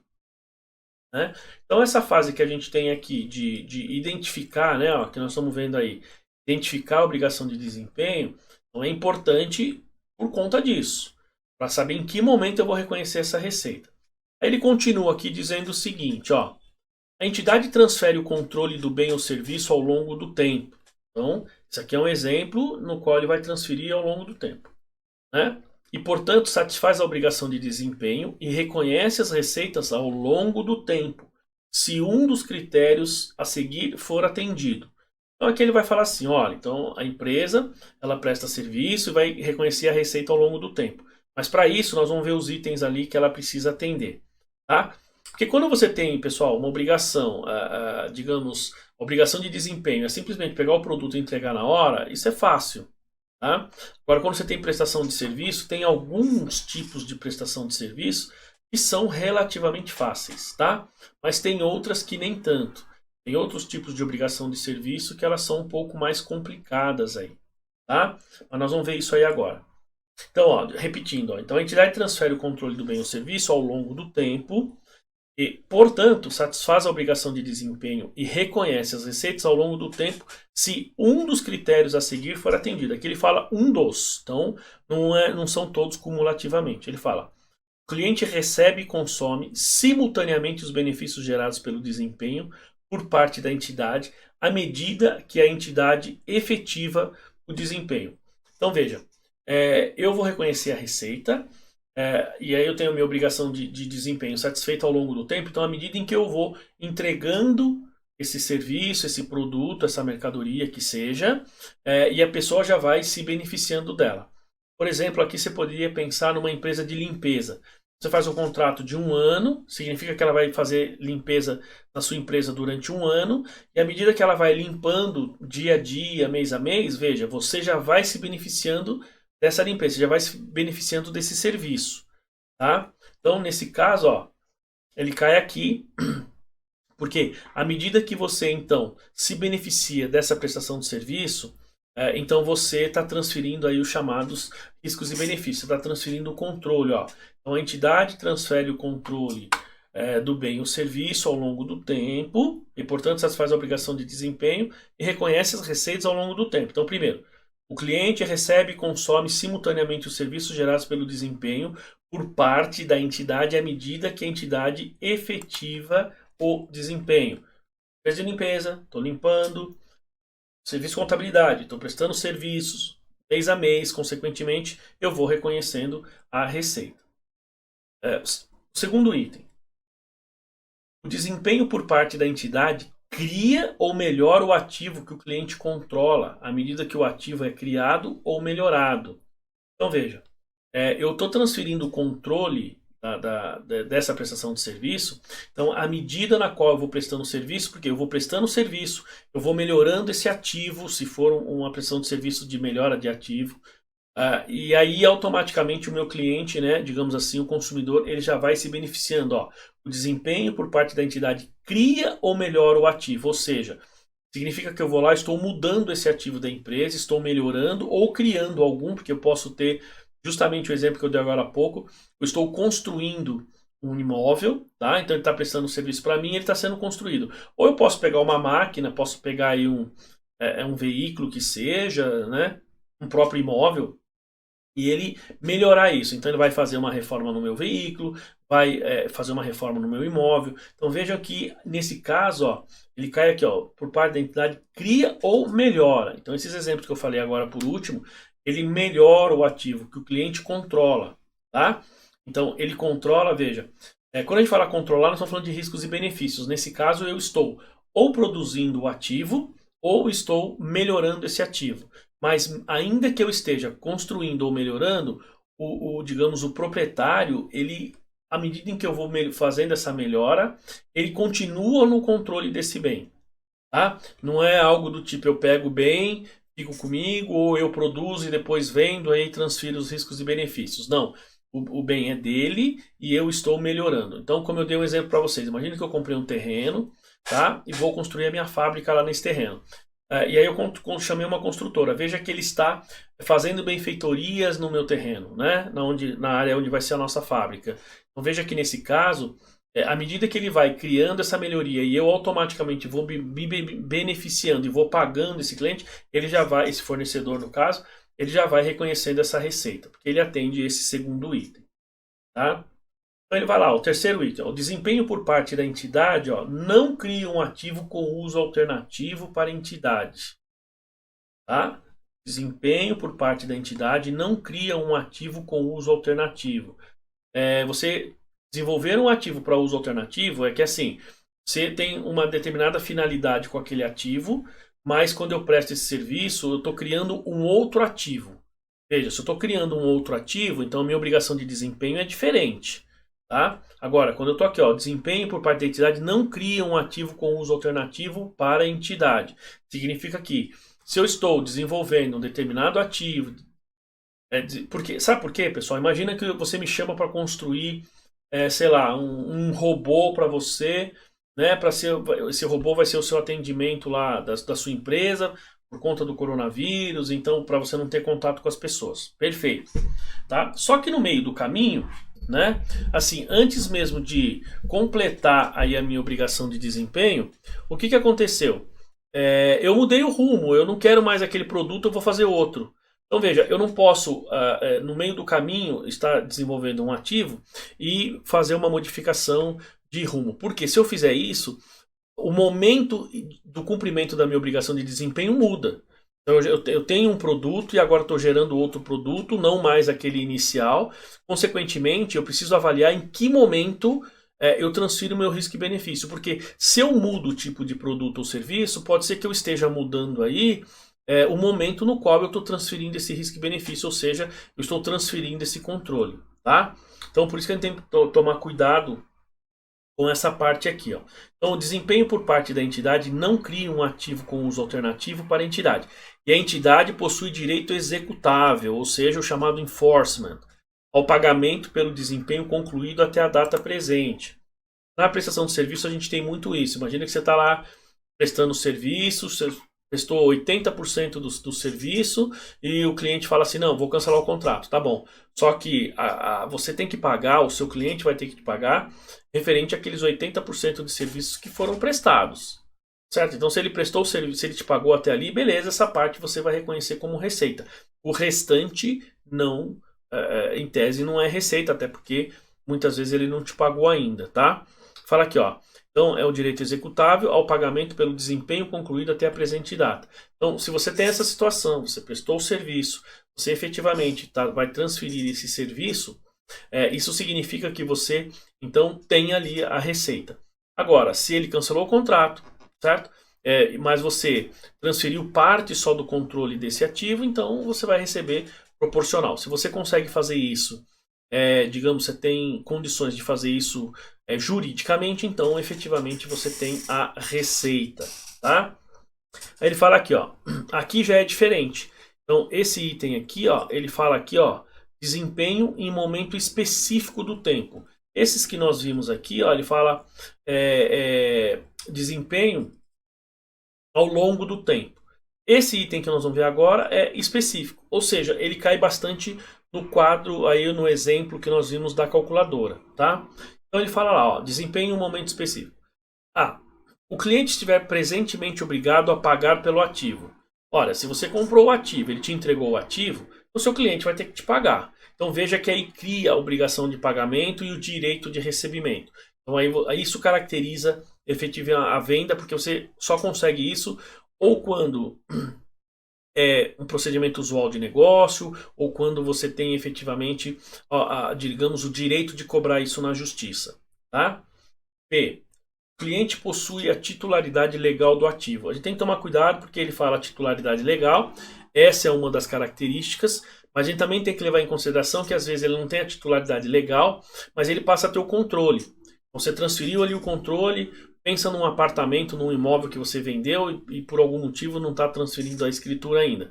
Speaker 1: Né? Então essa fase que a gente tem aqui de identificar, né, ó, que nós estamos vendo aí, identificar a obrigação de desempenho, então é importante por conta disso, para saber em que momento eu vou reconhecer essa receita. Aí ele continua aqui dizendo o seguinte, ó, a entidade transfere o controle do bem ou serviço ao longo do tempo. Então, isso aqui é um exemplo no qual ele vai transferir ao longo do tempo, né? E, portanto, satisfaz a obrigação de desempenho e reconhece as receitas ao longo do tempo, se um dos critérios a seguir for atendido. Então, aqui ele vai falar assim, olha, então a empresa ela presta serviço e vai reconhecer a receita ao longo do tempo. Mas para isso, nós vamos ver os itens ali que ela precisa atender. Tá? Porque quando você tem, pessoal, uma obrigação, digamos, obrigação de desempenho, é simplesmente pegar o produto e entregar na hora, isso é fácil. Tá? Agora, quando você tem prestação de serviço, tem alguns tipos de prestação de serviço que são relativamente fáceis, tá? Mas tem outras que nem tanto. Tem outros tipos de obrigação de serviço que elas são um pouco mais complicadas aí, tá? Mas nós vamos ver isso aí agora. Então, ó, repetindo, ó, então a entidade transfere o controle do bem ou serviço ao longo do tempo e, portanto, satisfaz a obrigação de desempenho e reconhece as receitas ao longo do tempo se um dos critérios a seguir for atendido. Aqui ele fala um dos, então não são todos cumulativamente. Ele fala, o cliente recebe e consome simultaneamente os benefícios gerados pelo desempenho por parte da entidade à medida que a entidade efetiva o desempenho. Então veja, eu vou reconhecer a receita, e aí eu tenho a minha obrigação de desempenho satisfeita ao longo do tempo. Então, à medida em que eu vou entregando esse serviço, esse produto, essa mercadoria que seja, e a pessoa já vai se beneficiando dela. Por exemplo, aqui você poderia pensar numa empresa de limpeza. Você faz um contrato de 1 ano, significa que ela vai fazer limpeza na sua empresa durante 1 ano, e à medida que ela vai limpando dia a dia, mês a mês, veja, você já vai se beneficiando dessa limpeza, você já vai se beneficiando desse serviço, tá? Então, nesse caso, ó, ele cai aqui, porque à medida que você, então, se beneficia dessa prestação de serviço, então você está transferindo aí os chamados riscos e benefícios, está transferindo o controle, ó. Então, a entidade transfere o controle do bem ou serviço ao longo do tempo, e, portanto, satisfaz a obrigação de desempenho e reconhece as receitas ao longo do tempo. Então, primeiro, o cliente recebe e consome simultaneamente os serviços gerados pelo desempenho por parte da entidade à medida que a entidade efetiva o desempenho. Empresa de limpeza, estou limpando. Serviço de contabilidade, estou prestando serviços. Mês a mês, consequentemente, eu vou reconhecendo a receita. Segundo item. O desempenho por parte da entidade cria ou melhora o ativo que o cliente controla à medida que o ativo é criado ou melhorado. Então veja, eu estou transferindo o controle dessa prestação de serviço. Então, à medida na qual eu vou prestando serviço, porque eu vou prestando serviço, eu vou melhorando esse ativo, se for uma prestação de serviço de melhora de ativo, e aí automaticamente o meu cliente, né, digamos assim, o consumidor, ele já vai se beneficiando. Ó, o desempenho por parte da entidade cria ou melhora o ativo, ou seja, significa que eu vou lá, estou mudando esse ativo da empresa, estou melhorando ou criando algum, porque eu posso ter justamente o exemplo que eu dei agora há pouco, eu estou construindo um imóvel, tá? Então ele está prestando um serviço para mim, ele está sendo construído. Ou eu posso pegar uma máquina, posso pegar aí um veículo que seja, né? Um próprio imóvel, e ele melhorar isso. Então ele vai fazer uma reforma no meu veículo, vai fazer uma reforma no meu imóvel. Então vejam que nesse caso, ó, ele cai aqui, ó, por parte da entidade, cria ou melhora. Então esses exemplos que eu falei agora por último, ele melhora o ativo que o cliente controla, tá? Então ele controla, veja, quando a gente fala controlar, nós estamos falando de riscos e benefícios. Nesse caso eu estou ou produzindo o ativo, ou estou melhorando esse ativo. Mas ainda que eu esteja construindo ou melhorando, digamos, o proprietário, ele, à medida em que eu vou fazendo essa melhora, ele continua no controle desse bem. Tá? Não é algo do tipo eu pego o bem, fico comigo, ou eu produzo e depois vendo, aí transfiro os riscos e benefícios. Não. O bem é dele e eu estou melhorando. Então, como eu dei um exemplo para vocês, imagine que eu comprei um terreno, tá? E vou construir a minha fábrica lá nesse terreno. E aí eu chamei uma construtora. Veja que ele está fazendo benfeitorias no meu terreno, né? Na área onde vai ser a nossa fábrica. Então veja que nesse caso, à medida que ele vai criando essa melhoria e eu automaticamente vou me beneficiando e vou pagando esse cliente, ele já vai, esse fornecedor no caso, ele já vai reconhecendo essa receita, porque ele atende esse segundo item. Tá? Então ele vai lá, o terceiro item, ó, o desempenho por parte da entidade, ó, não cria um ativo com uso alternativo para a entidade. Tá? Desempenho por parte da entidade não cria um ativo com uso alternativo. Você desenvolver um ativo para uso alternativo é que assim, você tem uma determinada finalidade com aquele ativo, mas quando eu presto esse serviço, eu estou criando um outro ativo. Veja, se eu estou criando um outro ativo, então a minha obrigação de desempenho é diferente. Tá? Agora, quando eu estou aqui, ó, desempenho por parte da entidade não cria um ativo com uso alternativo para a entidade. Significa que se eu estou desenvolvendo um determinado ativo, sabe por quê, pessoal? Imagina que você me chama para construir, sei lá, um robô para você, né? Esse robô vai ser o seu atendimento lá da sua empresa por conta do coronavírus, então para você não ter contato com as pessoas. Perfeito, tá? Só que no meio do caminho, né? Assim, antes mesmo de completar aí a minha obrigação de desempenho, o que aconteceu? Eu mudei o rumo, eu não quero mais aquele produto, eu vou fazer outro. Então veja, eu não posso, no meio do caminho, estar desenvolvendo um ativo e fazer uma modificação de rumo. Porque se eu fizer isso, o momento do cumprimento da minha obrigação de desempenho muda. Então eu tenho um produto e agora estou gerando outro produto, não mais aquele inicial. Consequentemente, eu preciso avaliar em que momento eu transfiro meu risco e benefício. Porque se eu mudo o tipo de produto ou serviço, pode ser que eu esteja mudando aí o momento no qual eu estou transferindo esse risco e benefício, ou seja, eu estou transferindo esse controle. Tá? Então por isso que a gente tem que tomar cuidado com essa parte aqui. Ó. Então, o desempenho por parte da entidade não cria um ativo com uso alternativo para a entidade. E a entidade possui direito executável, ou seja, o chamado enforcement, ao pagamento pelo desempenho concluído até a data presente. Na prestação de serviço, a gente tem muito isso. Imagina que você está lá prestando serviço, você prestou 80% do serviço e o cliente fala assim, não, vou cancelar o contrato, tá bom. Só que você tem que pagar, o seu cliente vai ter que te pagar referente àqueles 80% de serviços que foram prestados. Certo? Então se ele prestou o serviço, se ele te pagou até ali, beleza, essa parte você vai reconhecer como receita. O restante não, em tese não é receita, até porque muitas vezes ele não te pagou ainda, tá? Fala aqui, ó. Então, é o direito executável ao pagamento pelo desempenho concluído até a presente data. Então, se você tem essa situação, você prestou o serviço, você efetivamente vai transferir esse serviço, isso significa que você, então, tem ali a receita. Agora, se ele cancelou o contrato, certo? Mas você transferiu parte só do controle desse ativo, então você vai receber proporcional. Se você consegue fazer isso, digamos, você tem condições de fazer isso juridicamente, então efetivamente você tem a receita, tá? Aí ele fala aqui, ó, aqui já é diferente. Então esse item aqui, ó, ele fala aqui, ó, desempenho em momento específico do tempo. Esses que nós vimos aqui, ó, ele fala desempenho ao longo do tempo. Esse item que nós vamos ver agora é específico, ou seja, ele cai bastante no quadro aí no exemplo que nós vimos da calculadora, tá? Então ele fala lá, ó, desempenho em um momento específico. O cliente estiver presentemente obrigado a pagar pelo ativo. Ora, se você comprou o ativo, ele te entregou o ativo, o seu cliente vai ter que te pagar. Então veja que aí cria a obrigação de pagamento e o direito de recebimento. Então aí isso caracteriza efetivamente a venda, porque você só consegue isso ou quando um procedimento usual de negócio, ou quando você tem efetivamente, digamos, o direito de cobrar isso na justiça. Tá? P. cliente possui a titularidade legal do ativo. A gente tem que tomar cuidado porque ele fala titularidade legal, essa é uma das características, mas a gente também tem que levar em consideração que às vezes ele não tem a titularidade legal, mas ele passa a ter o controle. Você transferiu ali o controle, pensa num apartamento, num imóvel que você vendeu e por algum motivo não está transferindo a escritura ainda.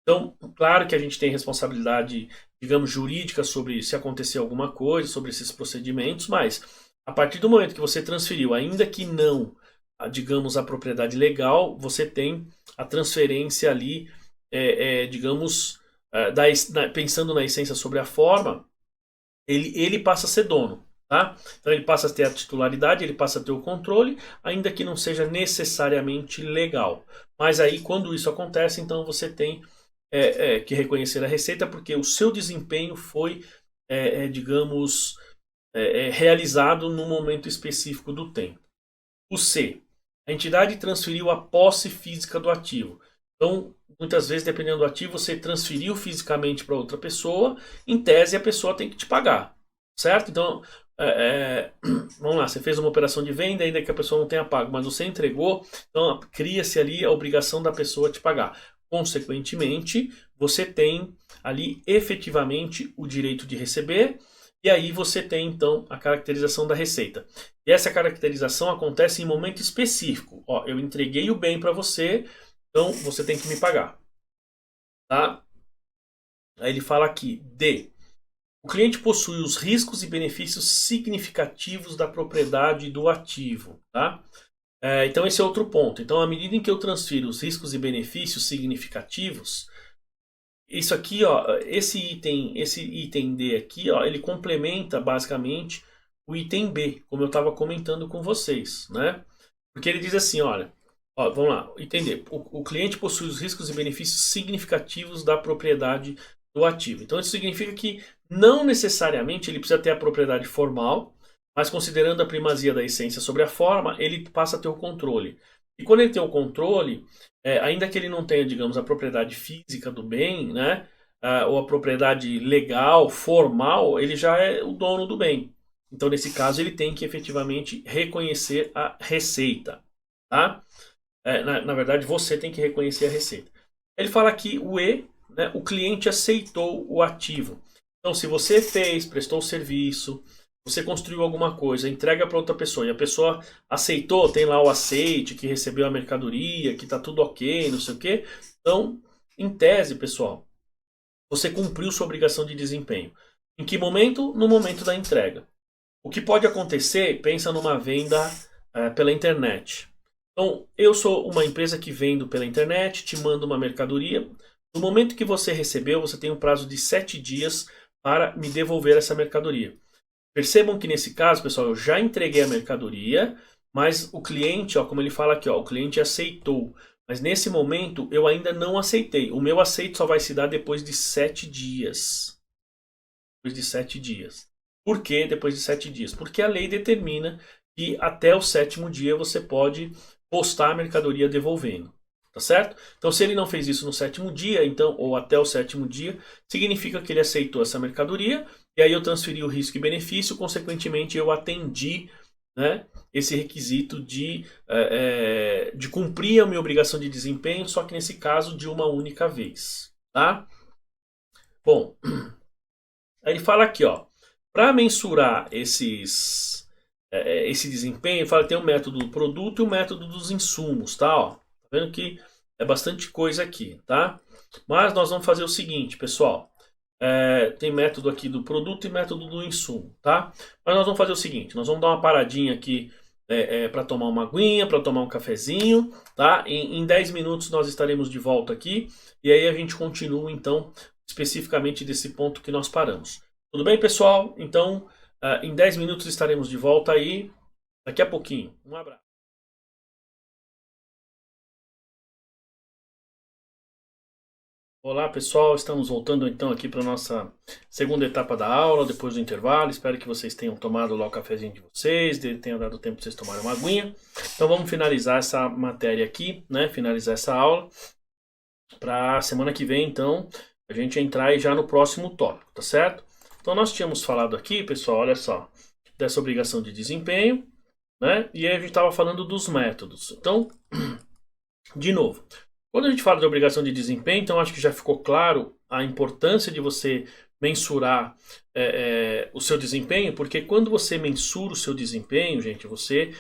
Speaker 1: Então, claro que a gente tem responsabilidade, digamos, jurídica sobre se acontecer alguma coisa, sobre esses procedimentos, mas a partir do momento que você transferiu, ainda que não, digamos, a propriedade legal, você tem a transferência ali, digamos, pensando na essência sobre a forma, ele passa a ser dono. Tá? Então ele passa a ter a titularidade, ele passa a ter o controle, ainda que não seja necessariamente legal. Mas aí quando isso acontece, então você tem que reconhecer a Receita, porque o seu desempenho foi, digamos, realizado num momento específico do tempo. O C, a entidade transferiu a posse física do ativo. Então, muitas vezes, dependendo do ativo, você transferiu fisicamente para outra pessoa, em tese a pessoa tem que te pagar, certo? Então, vamos lá, você fez uma operação de venda, ainda que a pessoa não tenha pago, mas você entregou, então cria-se ali a obrigação da pessoa te pagar. Consequentemente, você tem ali efetivamente o direito de receber, e aí você tem então a caracterização da receita. E essa caracterização acontece em momento específico. Ó, eu entreguei o bem para você, então você tem que me pagar. Tá? Aí ele fala aqui, D. O cliente possui os riscos e benefícios significativos da propriedade do ativo. Tá? Então esse é outro ponto. Então, à medida em que eu transfiro os riscos e benefícios significativos, isso aqui, ó, esse item D aqui, ó, ele complementa basicamente o item B, como eu estava comentando com vocês, né? Porque ele diz assim, olha, ó, vamos lá, item D. O cliente possui os riscos e benefícios significativos da propriedade do ativo. Então isso significa que não necessariamente ele precisa ter a propriedade formal, mas considerando a primazia da essência sobre a forma, ele passa a ter o controle. E quando ele tem o controle, ainda que ele não tenha, digamos, a propriedade física do bem, né, ou a propriedade legal, formal, ele já é o dono do bem. Então, nesse caso, ele tem que efetivamente reconhecer a receita. Tá? Na verdade, você tem que reconhecer a receita. Ele fala aqui o E, né, o cliente aceitou o ativo. Então, se você prestou o serviço, você construiu alguma coisa, entrega para outra pessoa e a pessoa aceitou, tem lá o aceite, que recebeu a mercadoria, que está tudo ok, não sei o quê. Então, em tese, pessoal, você cumpriu sua obrigação de desempenho. Em que momento? No momento da entrega. O que pode acontecer, pensa numa venda pela internet. Então, eu sou uma empresa que vendo pela internet, te mando uma mercadoria. No momento que você recebeu, você tem um prazo de 7 dias para me devolver essa mercadoria. Percebam que nesse caso, pessoal, eu já entreguei a mercadoria, mas o cliente, ó, como ele fala aqui, ó, o cliente aceitou. Mas nesse momento eu ainda não aceitei. O meu aceito só vai se dar depois de 7 dias. Depois de 7 dias. Por que depois de 7 dias? Porque a lei determina que até o 7º dia você pode postar a mercadoria devolvendo. Tá certo? Então, se ele não fez isso no 7º dia, então, ou até o 7º dia, significa que ele aceitou essa mercadoria, e aí eu transferi o risco e benefício, consequentemente eu atendi, né, esse requisito de cumprir a minha obrigação de desempenho, só que nesse caso de uma única vez. Tá? Bom, aí ele fala aqui, ó, para mensurar esse desempenho, fala que tem o método do produto e o método dos insumos, tá? Ó, tá vendo que é bastante coisa aqui, tá? Mas nós vamos fazer o seguinte, pessoal. Tem método aqui do produto e método do insumo, tá? Mas nós vamos fazer o seguinte, nós vamos dar uma paradinha aqui para tomar uma aguinha, para tomar um cafezinho, tá? Em 10 minutos nós estaremos de volta aqui e aí a gente continua, então, especificamente desse ponto que nós paramos. Tudo bem, pessoal? Então, em 10 minutos estaremos de volta aí, daqui a pouquinho. Um abraço. Olá, pessoal, estamos voltando então aqui para a nossa segunda etapa da aula, depois do intervalo. Espero que vocês tenham tomado lá o cafezinho de vocês, tenha dado tempo de vocês tomarem uma aguinha. Então vamos finalizar essa matéria aqui, né? Finalizar essa aula para a semana que vem, então, a gente entrar aí já no próximo tópico, tá certo? Então nós tínhamos falado aqui, pessoal, olha só, dessa obrigação de desempenho, né? E aí a gente estava falando dos métodos. Então, de novo, quando a gente fala de obrigação de desempenho, então acho que já ficou claro a importância de você mensurar o seu desempenho, porque quando você mensura o seu desempenho, gente, você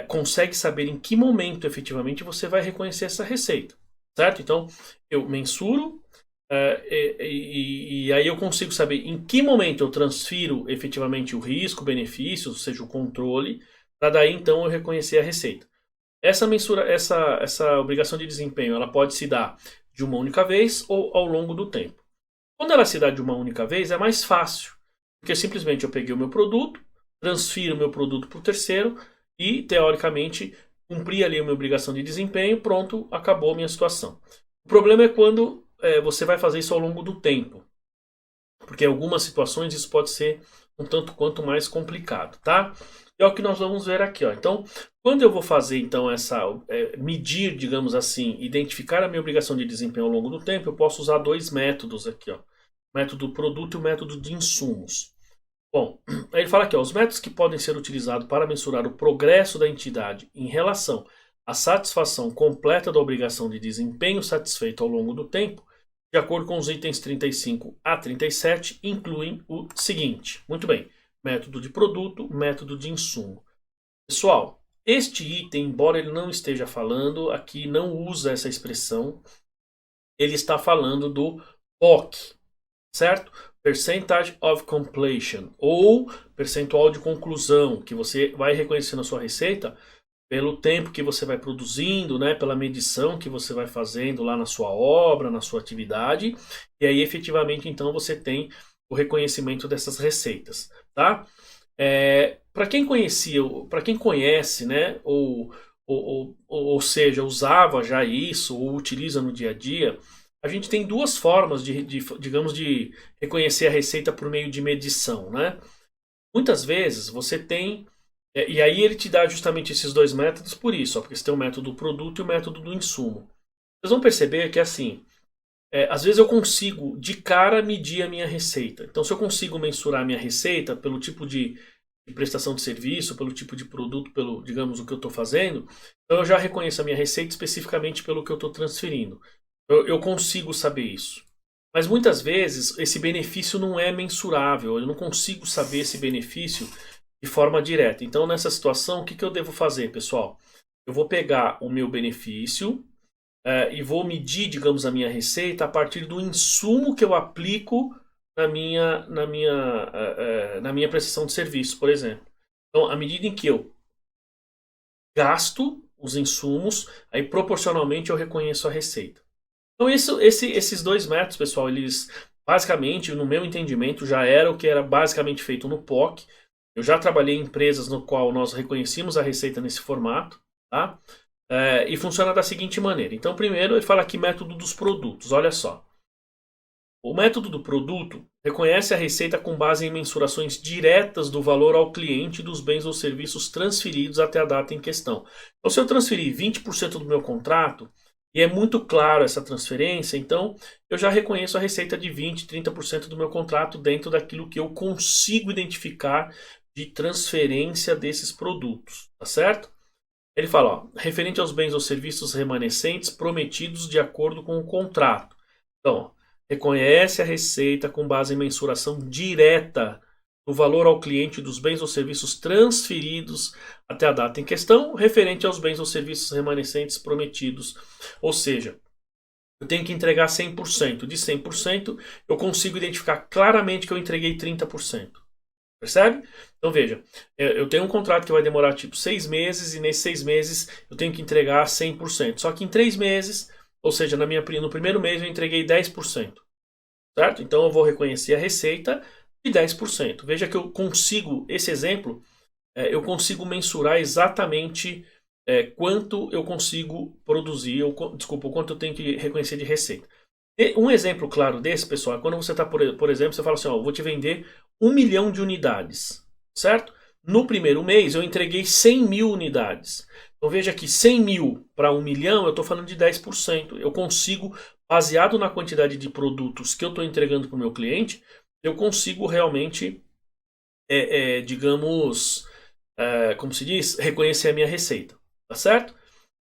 Speaker 1: consegue saber em que momento efetivamente você vai reconhecer essa receita, certo? Então, eu mensuro e aí eu consigo saber em que momento eu transfiro efetivamente o risco, o benefício, ou seja, o controle, para daí então eu reconhecer a receita. Essa obrigação de desempenho, ela pode se dar de uma única vez ou ao longo do tempo. Quando ela se dá de uma única vez, é mais fácil, porque simplesmente eu peguei o meu produto, transfiro o meu produto para o terceiro e, teoricamente, cumpri ali a minha obrigação de desempenho, pronto, acabou a minha situação. O problema é quando você vai fazer isso ao longo do tempo, porque em algumas situações isso pode ser um tanto quanto mais complicado, tá? É o que nós vamos ver aqui, ó. Então, quando eu vou fazer então medir, digamos assim, identificar a minha obrigação de desempenho ao longo do tempo, eu posso usar dois métodos aqui, ó. O método produto e o método de insumos. Bom, aí ele fala aqui, ó, os métodos que podem ser utilizados para mensurar o progresso da entidade em relação à satisfação completa da obrigação de desempenho satisfeito ao longo do tempo, de acordo com os itens 35 a 37, incluem o seguinte. Muito bem, método de produto, método de insumo. Pessoal, este item, embora ele não esteja falando, aqui não usa essa expressão, ele está falando do POC, certo? Percentage of Completion, ou percentual de conclusão, que você vai reconhecer na sua receita pelo tempo que você vai produzindo, né, pela medição que você vai fazendo lá na sua obra, na sua atividade, e aí efetivamente então você tem o reconhecimento dessas receitas, tá? Para quem conhece, né, ou seja, usava já isso, ou utiliza no dia a dia, a gente tem duas formas digamos, de reconhecer a receita por meio de medição, né? Muitas vezes você tem e aí ele te dá justamente esses dois métodos por isso, ó, porque você tem o método do produto e o método do insumo. Vocês vão perceber que assim, às vezes eu consigo de cara medir a minha receita. Então, se eu consigo mensurar a minha receita pelo tipo de prestação de serviço, pelo tipo de produto, pelo, digamos, o que eu estou fazendo, então eu já reconheço a minha receita especificamente pelo que eu estou transferindo. Eu consigo saber isso. Mas muitas vezes esse benefício não é mensurável, eu não consigo saber esse benefício de forma direta. Então, nessa situação, o que eu devo fazer, pessoal? Eu vou pegar o meu benefício e vou medir, digamos, a minha receita a partir do insumo que eu aplico na minha prestação de serviço, por exemplo. Então, à medida em que eu gasto os insumos, aí proporcionalmente eu reconheço a receita. Então, esses dois métodos, pessoal, eles basicamente, no meu entendimento, já era o que era basicamente feito no POC. Eu já trabalhei em empresas no qual nós reconhecíamos a receita nesse formato, tá? E funciona da seguinte maneira. Então, primeiro, ele fala aqui método dos produtos. Olha só. O método do produto reconhece a receita com base em mensurações diretas do valor ao cliente dos bens ou serviços transferidos até a data em questão. Então, se eu transferir 20% do meu contrato, e é muito claro essa transferência, então eu já reconheço a receita de 20%, 30% do meu contrato dentro daquilo que eu consigo identificar de transferência desses produtos, tá certo? Ele fala, ó, referente aos bens ou serviços remanescentes prometidos de acordo com o contrato. Então, ó, reconhece a receita com base em mensuração direta do valor ao cliente dos bens ou serviços transferidos até a data em questão, referente aos bens ou serviços remanescentes prometidos. Ou seja, eu tenho que entregar 100%. De 100%, eu consigo identificar claramente que eu entreguei 30%. Percebe? Então veja, eu tenho um contrato que vai demorar tipo 6 meses e nesses 6 meses eu tenho que entregar 100%. Só que em 3 meses, ou seja, no primeiro mês eu entreguei 10%. Certo? Então eu vou reconhecer a receita de 10%. Veja que eu consigo, esse exemplo, eu consigo mensurar exatamente quanto eu consigo produzir, desculpa, o quanto eu tenho que reconhecer de receita. Um exemplo claro desse, pessoal, é quando você está, por exemplo, você fala assim, ó, eu vou te vender 1 milhão de unidades, certo? No primeiro mês eu entreguei 100 mil unidades. Então veja que 100 mil para 1 milhão eu estou falando de 10%. Eu consigo, baseado na quantidade de produtos que eu estou entregando para o meu cliente, eu consigo realmente, digamos, como se diz, reconhecer a minha receita, tá certo?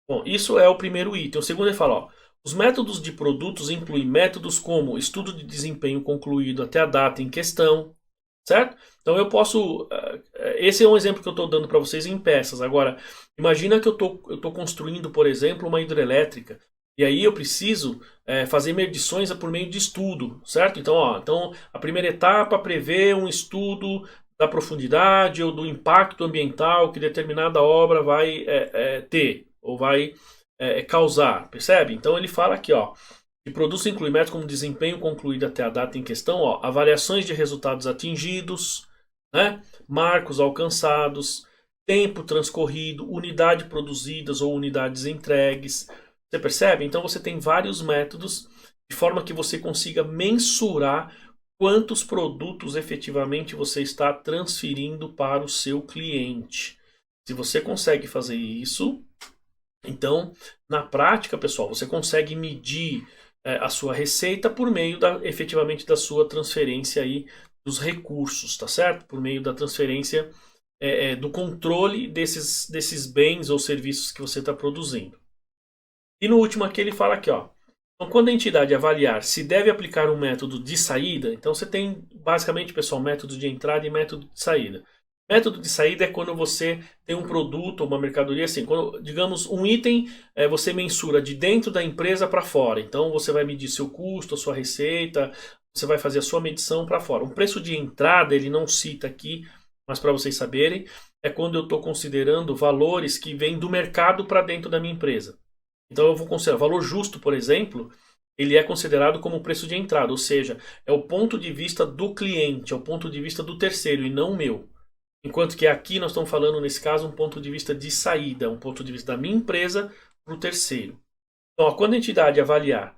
Speaker 1: Bom, isso é o primeiro item. O segundo ele fala, ó, os métodos de produtos incluem métodos como estudo de desempenho concluído até a data em questão, certo? Então eu posso, esse é um exemplo que eu estou dando para vocês em peças. Agora, imagina que eu tô construindo, por exemplo, uma hidrelétrica. E aí eu preciso fazer medições por meio de estudo, certo? Então, ó, então a primeira etapa prevê um estudo da profundidade ou do impacto ambiental que determinada obra vai ter ou vai causar, percebe? Então ele fala aqui, ó, que produtos inclui métodos como desempenho concluído até a data em questão, ó, avaliações de resultados atingidos, né, marcos alcançados, tempo transcorrido, unidade produzidas ou unidades entregues. Você percebe? Então você tem vários métodos de forma que você consiga mensurar quantos produtos efetivamente você está transferindo para o seu cliente. Se você consegue fazer isso, então, na prática, pessoal, você consegue medir a sua receita por meio efetivamente da sua transferência aí dos recursos, tá certo? Por meio da transferência do controle desses bens ou serviços que você está produzindo. E no último aqui ele fala aqui, ó. Então, quando a entidade avaliar se deve aplicar um método de saída, então você tem basicamente, pessoal, método de entrada e método de saída. Método de saída é quando você tem um produto ou uma mercadoria assim, quando, digamos, um item você mensura de dentro da empresa para fora. Então você vai medir seu custo, a sua receita, você vai fazer a sua medição para fora. Um preço de entrada ele não cita aqui, mas para vocês saberem, é quando eu estou considerando valores que vêm do mercado para dentro da minha empresa. Então eu vou considerar o valor justo, por exemplo, ele é considerado como o preço de entrada, ou seja, é o ponto de vista do cliente, é o ponto de vista do terceiro e não o meu. Enquanto que aqui nós estamos falando, nesse caso, um ponto de vista de saída, um ponto de vista da minha empresa para o terceiro. Então, ó, quando a entidade avaliar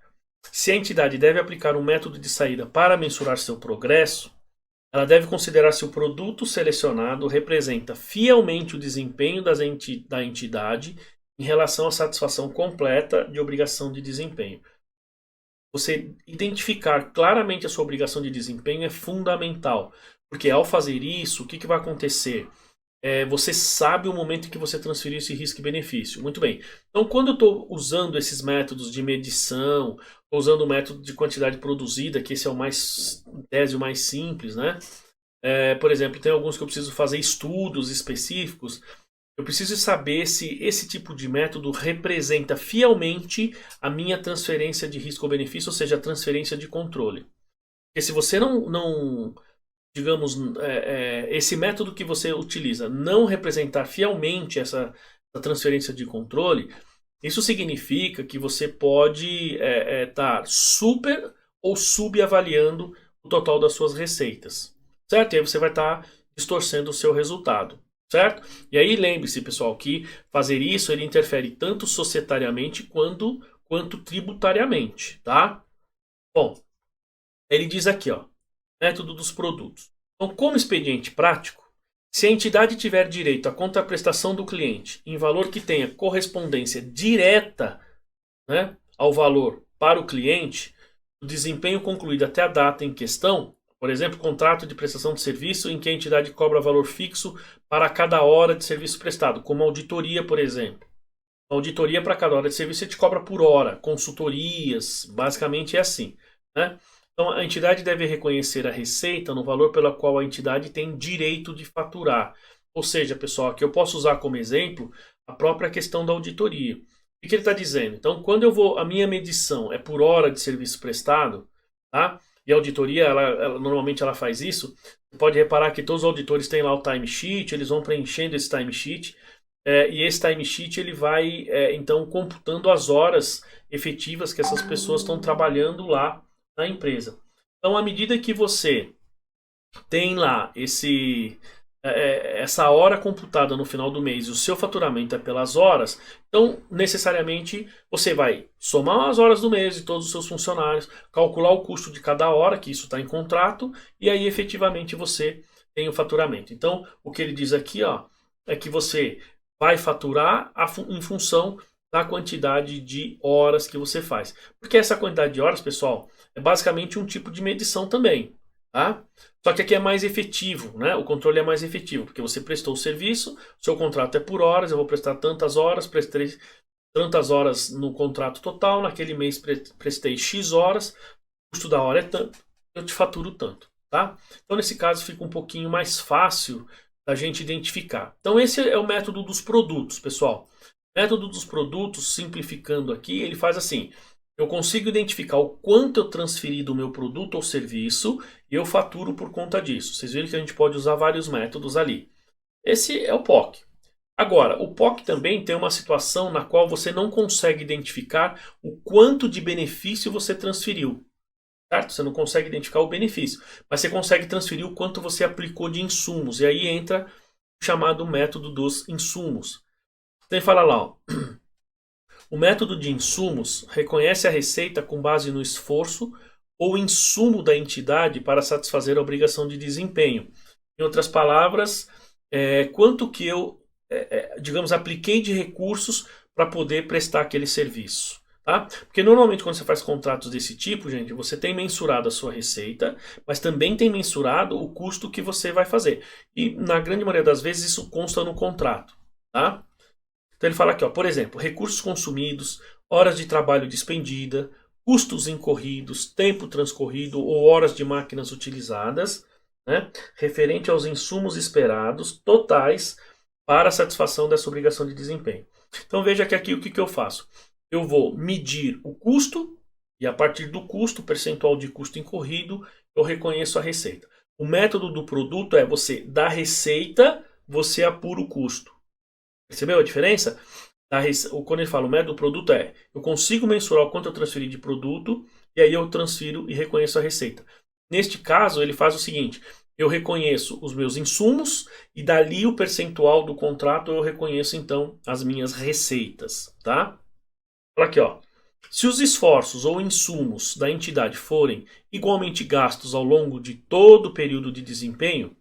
Speaker 1: se a entidade deve aplicar um método de saída para mensurar seu progresso, ela deve considerar se o produto selecionado representa fielmente o desempenho da entidade em relação à satisfação completa de obrigação de desempenho. Você identificar claramente a sua obrigação de desempenho é fundamental, porque ao fazer isso, o que vai acontecer? Você sabe o momento em que você transferiu esse risco e benefício. Muito bem. Então, quando eu estou usando esses métodos de medição, estou usando o método de quantidade produzida, que esse é o mais, em tese, o mais simples, né? Por exemplo, tem alguns que eu preciso fazer estudos específicos. Eu preciso saber se esse tipo de método representa fielmente a minha transferência de risco ou benefício, ou seja, a transferência de controle. Porque se você não digamos, esse método que você utiliza não representar fielmente essa transferência de controle, isso significa que você pode estar super ou subavaliando o total das suas receitas, certo? E aí você vai estar distorcendo o seu resultado, certo? E aí lembre-se, pessoal, que fazer isso ele interfere tanto societariamente quanto tributariamente, tá? Bom, ele diz aqui, ó, método dos produtos. Então, como expediente prático, se a entidade tiver direito à contraprestação do cliente em valor que tenha correspondência direta, né, ao valor para o cliente, o desempenho concluído até a data em questão, por exemplo, contrato de prestação de serviço em que a entidade cobra valor fixo para cada hora de serviço prestado, como auditoria, por exemplo. A auditoria para cada hora de serviço você te cobra por hora, consultorias, basicamente é assim, né? Então, a entidade deve reconhecer a receita no valor pelo qual a entidade tem direito de faturar. Ou seja, pessoal, aqui eu posso usar como exemplo a própria questão da auditoria. O que ele está dizendo? Então, quando a minha medição é por hora de serviço prestado, tá? E a auditoria, normalmente ela faz isso. Você pode reparar que todos os auditores têm lá o timesheet, eles vão preenchendo esse timesheet. E esse timesheet ele vai, então, computando as horas efetivas que essas pessoas estão trabalhando lá na empresa. Então, à medida que você tem lá essa hora computada no final do mês e o seu faturamento é pelas horas, então necessariamente você vai somar as horas do mês de todos os seus funcionários, calcular o custo de cada hora, que isso está em contrato, e aí efetivamente você tem o faturamento. Então, o que ele diz aqui, ó, é que você vai faturar em função da quantidade de horas que você faz. Porque essa quantidade de horas, pessoal, é basicamente um tipo de medição também. tá? Só que aqui é mais efetivo, né? O controle é mais efetivo, porque você prestou o serviço, seu contrato é por horas, eu vou prestar tantas horas, prestei tantas horas no contrato total, naquele mês prestei X horas, o custo da hora é tanto, eu te faturo tanto, tá? Então nesse caso fica um pouquinho mais fácil da gente identificar. Então esse é o método dos produtos, pessoal. O método dos produtos, simplificando aqui, ele faz assim: eu consigo identificar o quanto eu transferi do meu produto ou serviço e eu faturo por conta disso. Vocês viram que a gente pode usar vários métodos ali. Esse é o POC. Agora, o POC também tem uma situação na qual você não consegue identificar o quanto de benefício você transferiu. Certo? Você não consegue identificar o benefício, mas você consegue transferir o quanto você aplicou de insumos. E aí entra o chamado método dos insumos. Então ele fala lá, ó, o método de insumos reconhece a receita com base no esforço ou insumo da entidade para satisfazer a obrigação de desempenho. Em outras palavras, quanto que eu, digamos, apliquei de recursos para poder prestar aquele serviço. Tá? Porque normalmente quando você faz contratos desse tipo, gente, você tem mensurado a sua receita, mas também tem mensurado o custo que você vai fazer. E na grande maioria das vezes isso consta no contrato. Tá? Então ele fala aqui, ó, por exemplo, recursos consumidos, horas de trabalho despendida, custos incorridos, tempo transcorrido ou horas de máquinas utilizadas, né, referente aos insumos esperados totais para a satisfação dessa obrigação de desempenho. Então veja que aqui o que eu faço? Eu vou medir o custo e a partir do custo, percentual de custo incorrido, eu reconheço a receita. O método do produto é você da receita, você apura o custo. Percebeu a diferença? Quando ele fala o método do produto eu consigo mensurar o quanto eu transferi de produto e aí eu transfiro e reconheço a receita. Neste caso, ele faz o seguinte: eu reconheço os meus insumos e dali o percentual do contrato eu reconheço então as minhas receitas, tá? Olha aqui, ó. Se os esforços ou insumos da entidade forem igualmente gastos ao longo de todo o período de desempenho,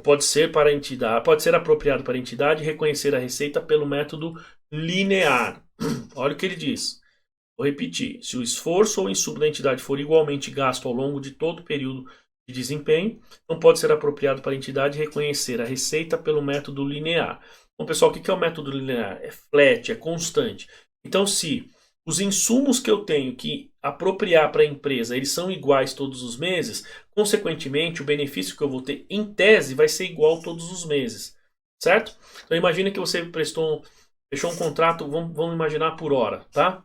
Speaker 1: pode ser apropriado para a entidade reconhecer a receita pelo método linear. Olha o que ele diz. Vou repetir. Se o esforço ou insumo da entidade for igualmente gasto ao longo de todo o período de desempenho, não pode ser apropriado para a entidade reconhecer a receita pelo método linear. Então, pessoal, o que é o método linear? É flat, é constante. Então, se os insumos que eu tenho que apropriar para a empresa, eles são iguais todos os meses, consequentemente, o benefício que eu vou ter, em tese, vai ser igual todos os meses. Certo? Então, imagine que você fechou um contrato, vamos imaginar por hora, tá?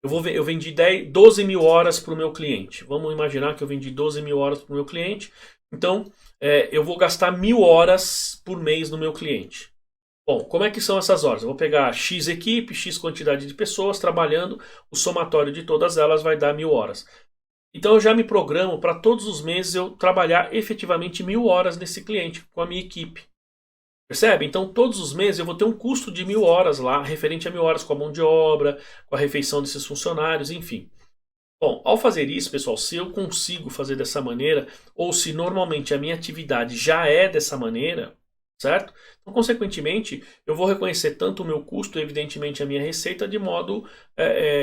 Speaker 1: Eu vendi 12 mil horas para o meu cliente. Vamos imaginar que eu vendi 12 mil horas para o meu cliente. Então, eu vou gastar 1.000 horas por mês no meu cliente. Bom, como é que são essas horas? Eu vou pegar X equipe, X quantidade de pessoas trabalhando, o somatório de todas elas vai dar 1.000 horas. Então eu já me programo para todos os meses eu trabalhar efetivamente 1.000 horas nesse cliente com a minha equipe. Percebe? Então todos os meses eu vou ter um custo de 1.000 horas lá, referente a 1.000 horas com a mão de obra, com a refeição desses funcionários, enfim. Bom, ao fazer isso, pessoal, se eu consigo fazer dessa maneira, ou se normalmente a minha atividade já é dessa maneira, certo? Então, consequentemente, eu vou reconhecer tanto o meu custo, evidentemente a minha receita, de modo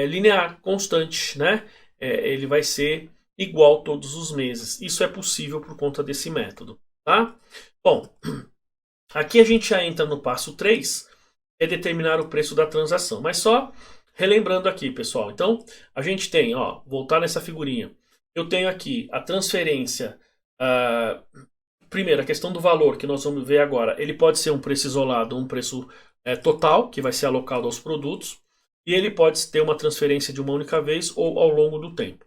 Speaker 1: linear, constante, né? Ele vai ser igual todos os meses. Isso é possível por conta desse método, tá? Bom, aqui a gente já entra no passo 3, é determinar o preço da transação. Mas só relembrando aqui, pessoal. Então, a gente tem, ó, voltar nessa figurinha. Eu tenho aqui a transferência... primeiro, a questão do valor que nós vamos ver agora, ele pode ser um preço isolado, um preço total, que vai ser alocado aos produtos, e ele pode ter uma transferência de uma única vez ou ao longo do tempo.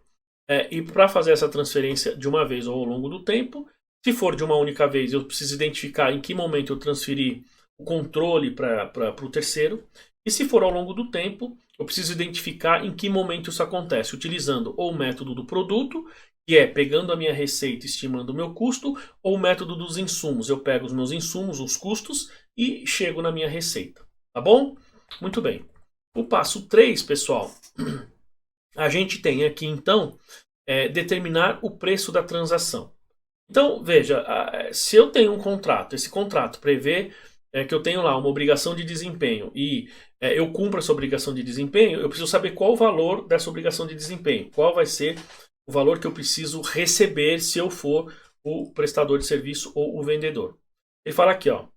Speaker 1: E para fazer essa transferência de uma vez ou ao longo do tempo, se for de uma única vez, eu preciso identificar em que momento eu transferi o controle para o terceiro, e se for ao longo do tempo, eu preciso identificar em que momento isso acontece, utilizando ou o método do produto, que é pegando a minha receita, estimando o meu custo, ou o método dos insumos. Eu pego os meus insumos, os custos, e chego na minha receita. Tá bom? Muito bem. O passo 3, pessoal, a gente tem aqui, então, determinar o preço da transação. Então, veja, se eu tenho um contrato, esse contrato prevê que eu tenho lá uma obrigação de desempenho e eu cumpro essa obrigação de desempenho, eu preciso saber qual o valor dessa obrigação de desempenho, qual vai ser o valor que eu preciso receber se eu for o prestador de serviço ou o vendedor. Ele fala aqui, ó.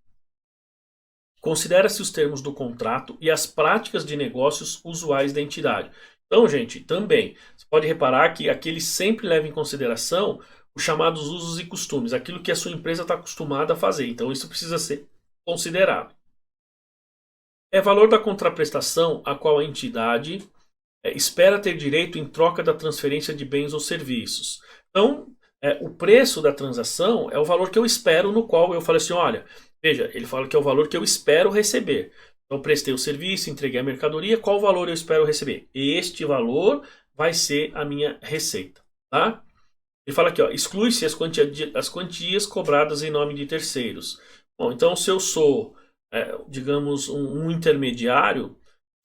Speaker 1: Considera-se os termos do contrato e as práticas de negócios usuais da entidade. Então, gente, também, você pode reparar que aqui ele sempre leva em consideração os chamados usos e costumes, aquilo que a sua empresa está acostumada a fazer. Então, isso precisa ser considerado. É valor da contraprestação a qual a entidade espera ter direito em troca da transferência de bens ou serviços. Então, o preço da transação é o valor que eu espero, no qual eu falei assim, olha, veja, ele fala que é o valor que eu espero receber. Então, eu prestei o serviço, entreguei a mercadoria, qual valor eu espero receber? Este valor vai ser a minha receita, tá? Ele fala aqui, ó, exclui-se as quantias cobradas em nome de terceiros. Bom, então se eu sou, digamos, um intermediário,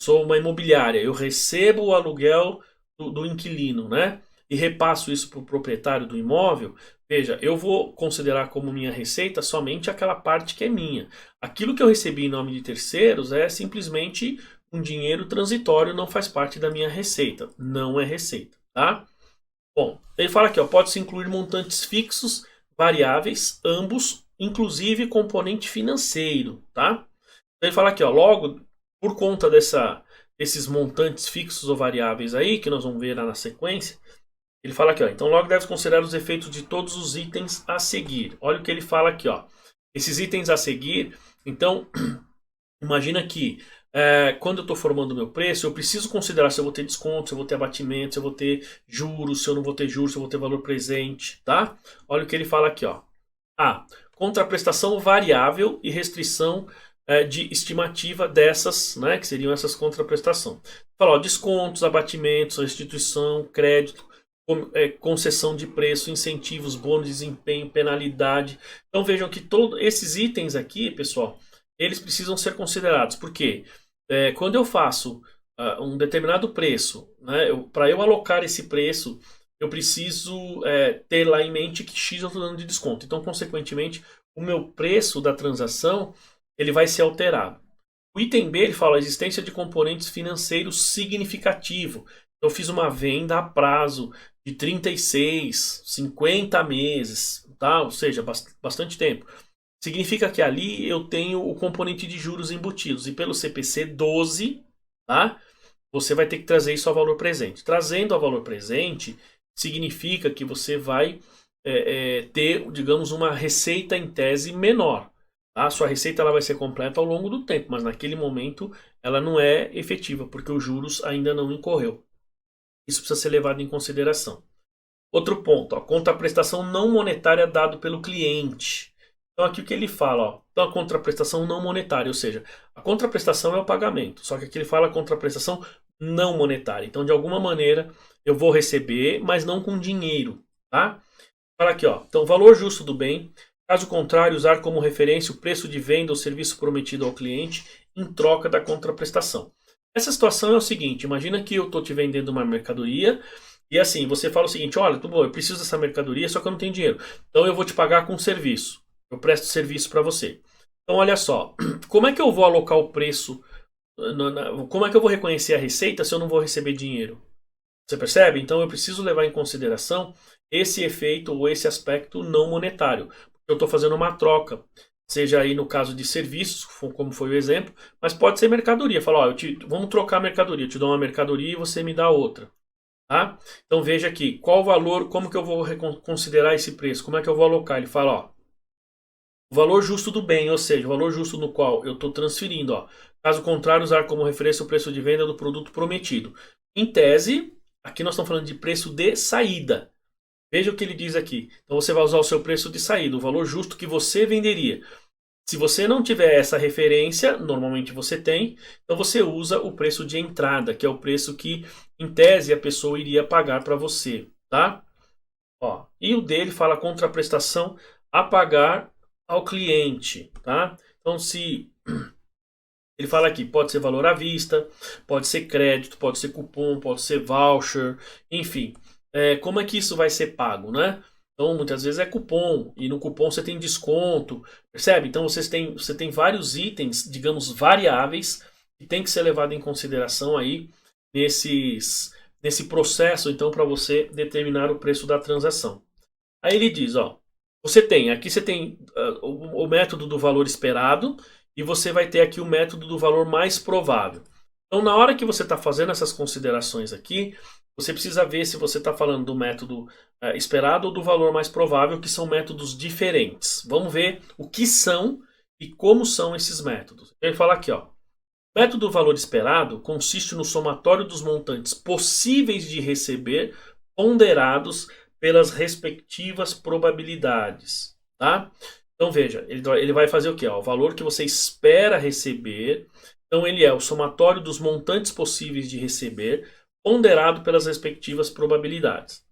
Speaker 1: sou uma imobiliária, eu recebo o aluguel do inquilino, né? E repasso isso para o proprietário do imóvel, veja, eu vou considerar como minha receita somente aquela parte que é minha. Aquilo que eu recebi em nome de terceiros é simplesmente um dinheiro transitório, não faz parte da minha receita. Não é receita, tá? Bom, ele fala aqui, ó, pode-se incluir montantes fixos, variáveis, ambos, inclusive componente financeiro, tá? Ele fala aqui, ó, logo, por conta desses montantes fixos ou variáveis aí, que nós vamos ver lá na sequência, ele fala aqui, ó, então logo deve considerar os efeitos de todos os itens a seguir. Olha o que ele fala aqui, ó. Esses itens a seguir, então, imagina que quando eu estou formando o meu preço, eu preciso considerar se eu vou ter desconto, se eu vou ter abatimento, se eu vou ter juros, se eu não vou ter juros, se eu vou ter valor presente, tá? Olha o que ele fala aqui, ó. A. Contraprestação variável e restrição de estimativa dessas, né, que seriam essas contraprestações. Fala, ó, descontos, abatimentos, restituição, crédito, concessão de preço, incentivos, bônus de desempenho, penalidade. Então vejam que todos esses itens aqui, pessoal, eles precisam ser considerados. Porque quando eu faço um determinado preço, né, para eu alocar esse preço, eu preciso ter lá em mente que X eu estou dando de desconto. Então, consequentemente, o meu preço da transação ele vai ser alterado. O item B ele fala a existência de componentes financeiros significativo. Eu fiz uma venda a prazo de 36, 50 meses, tá? Ou seja, bastante tempo. Significa que ali eu tenho o componente de juros embutidos. E pelo CPC 12, tá? Você vai ter que trazer isso ao valor presente. Trazendo ao valor presente, significa que você vai ter, digamos, uma receita em tese menor. A sua receita ela vai ser completa ao longo do tempo, mas naquele momento ela não é efetiva, porque os juros ainda não incorreu. Isso precisa ser levado em consideração. Outro ponto, a contraprestação não monetária dado pelo cliente. Então aqui o que ele fala, ó, então a contraprestação não monetária, ou seja, a contraprestação é o pagamento, só que aqui ele fala a contraprestação não monetária. Então de alguma maneira eu vou receber, mas não com dinheiro, tá? Fala aqui, ó, então valor justo do bem, caso contrário usar como referência o preço de venda ou serviço prometido ao cliente em troca da contraprestação. Essa situação é o seguinte, imagina que eu estou te vendendo uma mercadoria e assim, você fala o seguinte, olha, tudo bom, eu preciso dessa mercadoria, só que eu não tenho dinheiro. Então eu vou te pagar com serviço, eu presto serviço para você. Então olha só, como é que eu vou alocar o preço, como é que eu vou reconhecer a receita se eu não vou receber dinheiro? Você percebe? Então eu preciso levar em consideração esse efeito ou esse aspecto não monetário. Eu estou fazendo uma troca. Seja aí no caso de serviços, como foi o exemplo, mas pode ser mercadoria. Fala, ó, vamos trocar a mercadoria. Eu te dou uma mercadoria e você me dá outra. Tá? Então veja aqui, qual o valor, como que eu vou considerar esse preço? Como é que eu vou alocar? Ele fala, ó, o valor justo do bem, ou seja, o valor justo no qual eu estou transferindo. Ó. Caso contrário, usar como referência o preço de venda do produto prometido. Em tese, aqui nós estamos falando de preço de saída. Veja o que ele diz aqui. Então você vai usar o seu preço de saída, o valor justo que você venderia. Se você não tiver essa referência, normalmente você tem, então você usa o preço de entrada, que é o preço que, em tese, a pessoa iria pagar para você, tá? Ó, e o dele fala contraprestação a pagar ao cliente, tá? Então se ele fala aqui, pode ser valor à vista, pode ser crédito, pode ser cupom, pode ser voucher, enfim. Como é que isso vai ser pago, né? Então, muitas vezes é cupom, e no cupom você tem desconto, percebe? Então, você tem vários itens, digamos, variáveis, que tem que ser levado em consideração aí nesse processo, então, para você determinar o preço da transação. Aí ele diz, ó, aqui você tem o método do valor esperado e você vai ter aqui o método do valor mais provável. Então, na hora que você está fazendo essas considerações aqui, você precisa ver se você está falando do método esperado ou do valor mais provável, que são métodos diferentes. Vamos ver o que são e como são esses métodos. Ele fala aqui, ó. O método do valor esperado consiste no somatório dos montantes possíveis de receber ponderados pelas respectivas probabilidades, tá? Então veja, ele vai fazer o quê? Ó, o valor que você espera receber. Então ele é o somatório dos montantes possíveis de receber ponderado pelas respectivas probabilidades.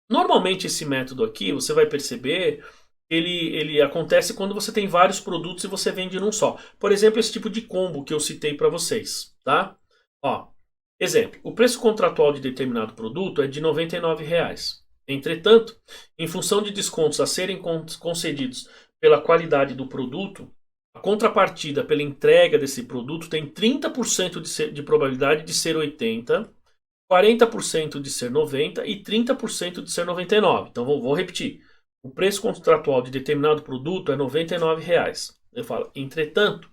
Speaker 1: Normalmente esse método aqui, você vai perceber, ele acontece quando você tem vários produtos e você vende num só. Por exemplo, esse tipo de combo que eu citei para vocês, tá? Ó, exemplo, o preço contratual de determinado produto é de R$ 99,00. Entretanto, em função de descontos a serem concedidos pela qualidade do produto, a contrapartida pela entrega desse produto tem 30% de probabilidade de ser 80, 40% de ser 90 e 30% de ser 99. Então vou repetir. O preço contratual de determinado produto é R$ 99,00. Eu falo, entretanto,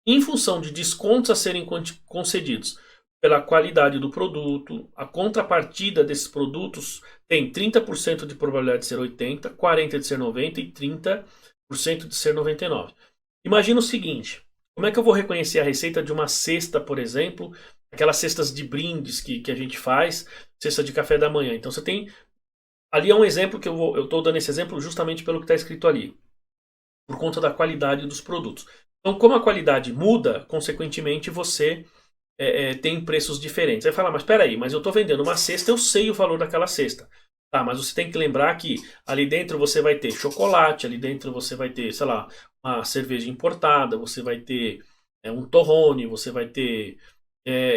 Speaker 1: em função de descontos a serem concedidos pela qualidade do produto, a contrapartida desses produtos tem 30% de probabilidade de ser 80, 40% de ser 90 e 30% de ser 99. Imagina o seguinte, como é que eu vou reconhecer a receita de uma cesta, por exemplo, aquelas cestas de brindes que a gente faz, cesta de café da manhã. Então você tem, ali é um exemplo que eu estou dando esse exemplo justamente pelo que está escrito ali, por conta da qualidade dos produtos. Então como a qualidade muda, consequentemente você tem preços diferentes. Aí fala, mas espera aí, mas eu estou vendendo uma cesta, eu sei o valor daquela cesta. Tá, mas você tem que lembrar que ali dentro você vai ter chocolate, ali dentro você vai ter, sei lá, uma cerveja importada, você vai ter um torrone, você vai ter,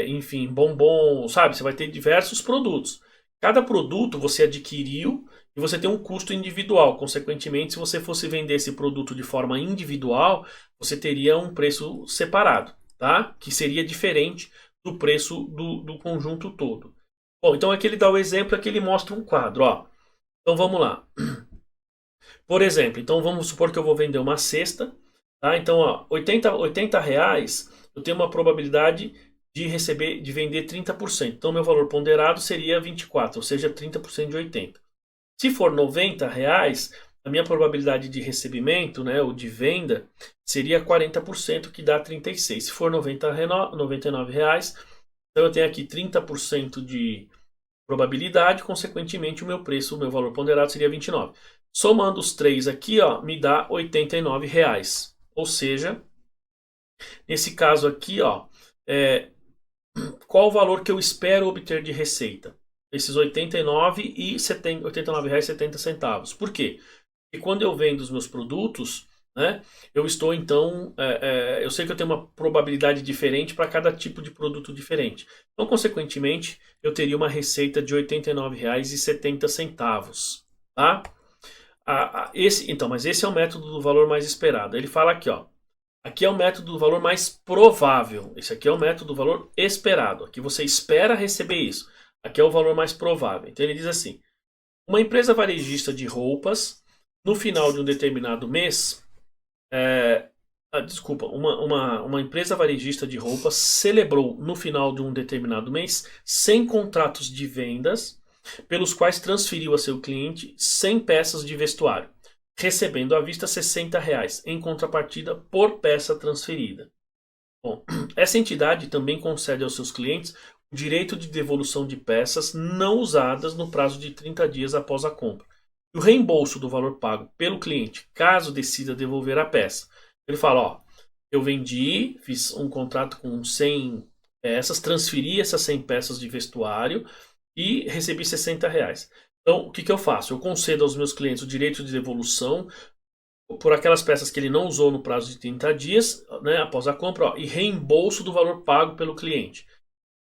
Speaker 1: enfim, bombom, sabe? Você vai ter diversos produtos. Cada produto você adquiriu e você tem um custo individual. Consequentemente, se você fosse vender esse produto de forma individual, você teria um preço separado, tá? Que seria diferente do preço do conjunto todo. Bom, então aqui ele dá o exemplo, aqui ele mostra um quadro, ó. Então vamos lá. Por exemplo, então vamos supor que eu vou vender uma cesta, tá? Então, ó, 80 reais, eu tenho uma probabilidade de vender 30%. Então meu valor ponderado seria 24, ou seja, 30% de 80. Se for 90 reais, a minha probabilidade de recebimento, né, ou de venda, seria 40%, que dá 36. Se for 99 reais, então eu tenho aqui 30% de probabilidade, consequentemente o meu preço, o meu valor ponderado seria 29. Somando os três aqui, ó, me dá 89 reais. Ou seja, nesse caso aqui, ó, qual o valor que eu espero obter de receita? Esses 89 reais e 70 centavos. Por quê? Porque quando eu vendo os meus produtos, né, eu estou então, eu sei que eu tenho uma probabilidade diferente para cada tipo de produto diferente. Então, consequentemente, eu teria uma receita de R$ 89,70, tá? Mas esse é o método do valor mais esperado. Ele fala aqui, ó. Aqui é o método do valor mais provável. Esse aqui é o método do valor esperado. Aqui você espera receber isso. Aqui é o valor mais provável. Então ele diz assim: uma empresa varejista de roupas, no final de um determinado mês, uma empresa varejista de roupas celebrou no final de um determinado mês 100 contratos de vendas, pelos quais transferiu a seu cliente 100 peças de vestuário, recebendo à vista R$ 60 reais, em contrapartida por peça transferida. Bom, essa entidade também concede aos seus clientes o direito de devolução de peças não usadas no prazo de 30 dias após a compra, e o reembolso do valor pago pelo cliente, caso decida devolver a peça. Ele fala, ó, eu vendi, fiz um contrato com 100 peças, transferi essas 100 peças de vestuário e recebi 60 reais. Então, o que eu faço? Eu concedo aos meus clientes o direito de devolução por aquelas peças que ele não usou no prazo de 30 dias, né, após a compra, ó, e reembolso do valor pago pelo cliente,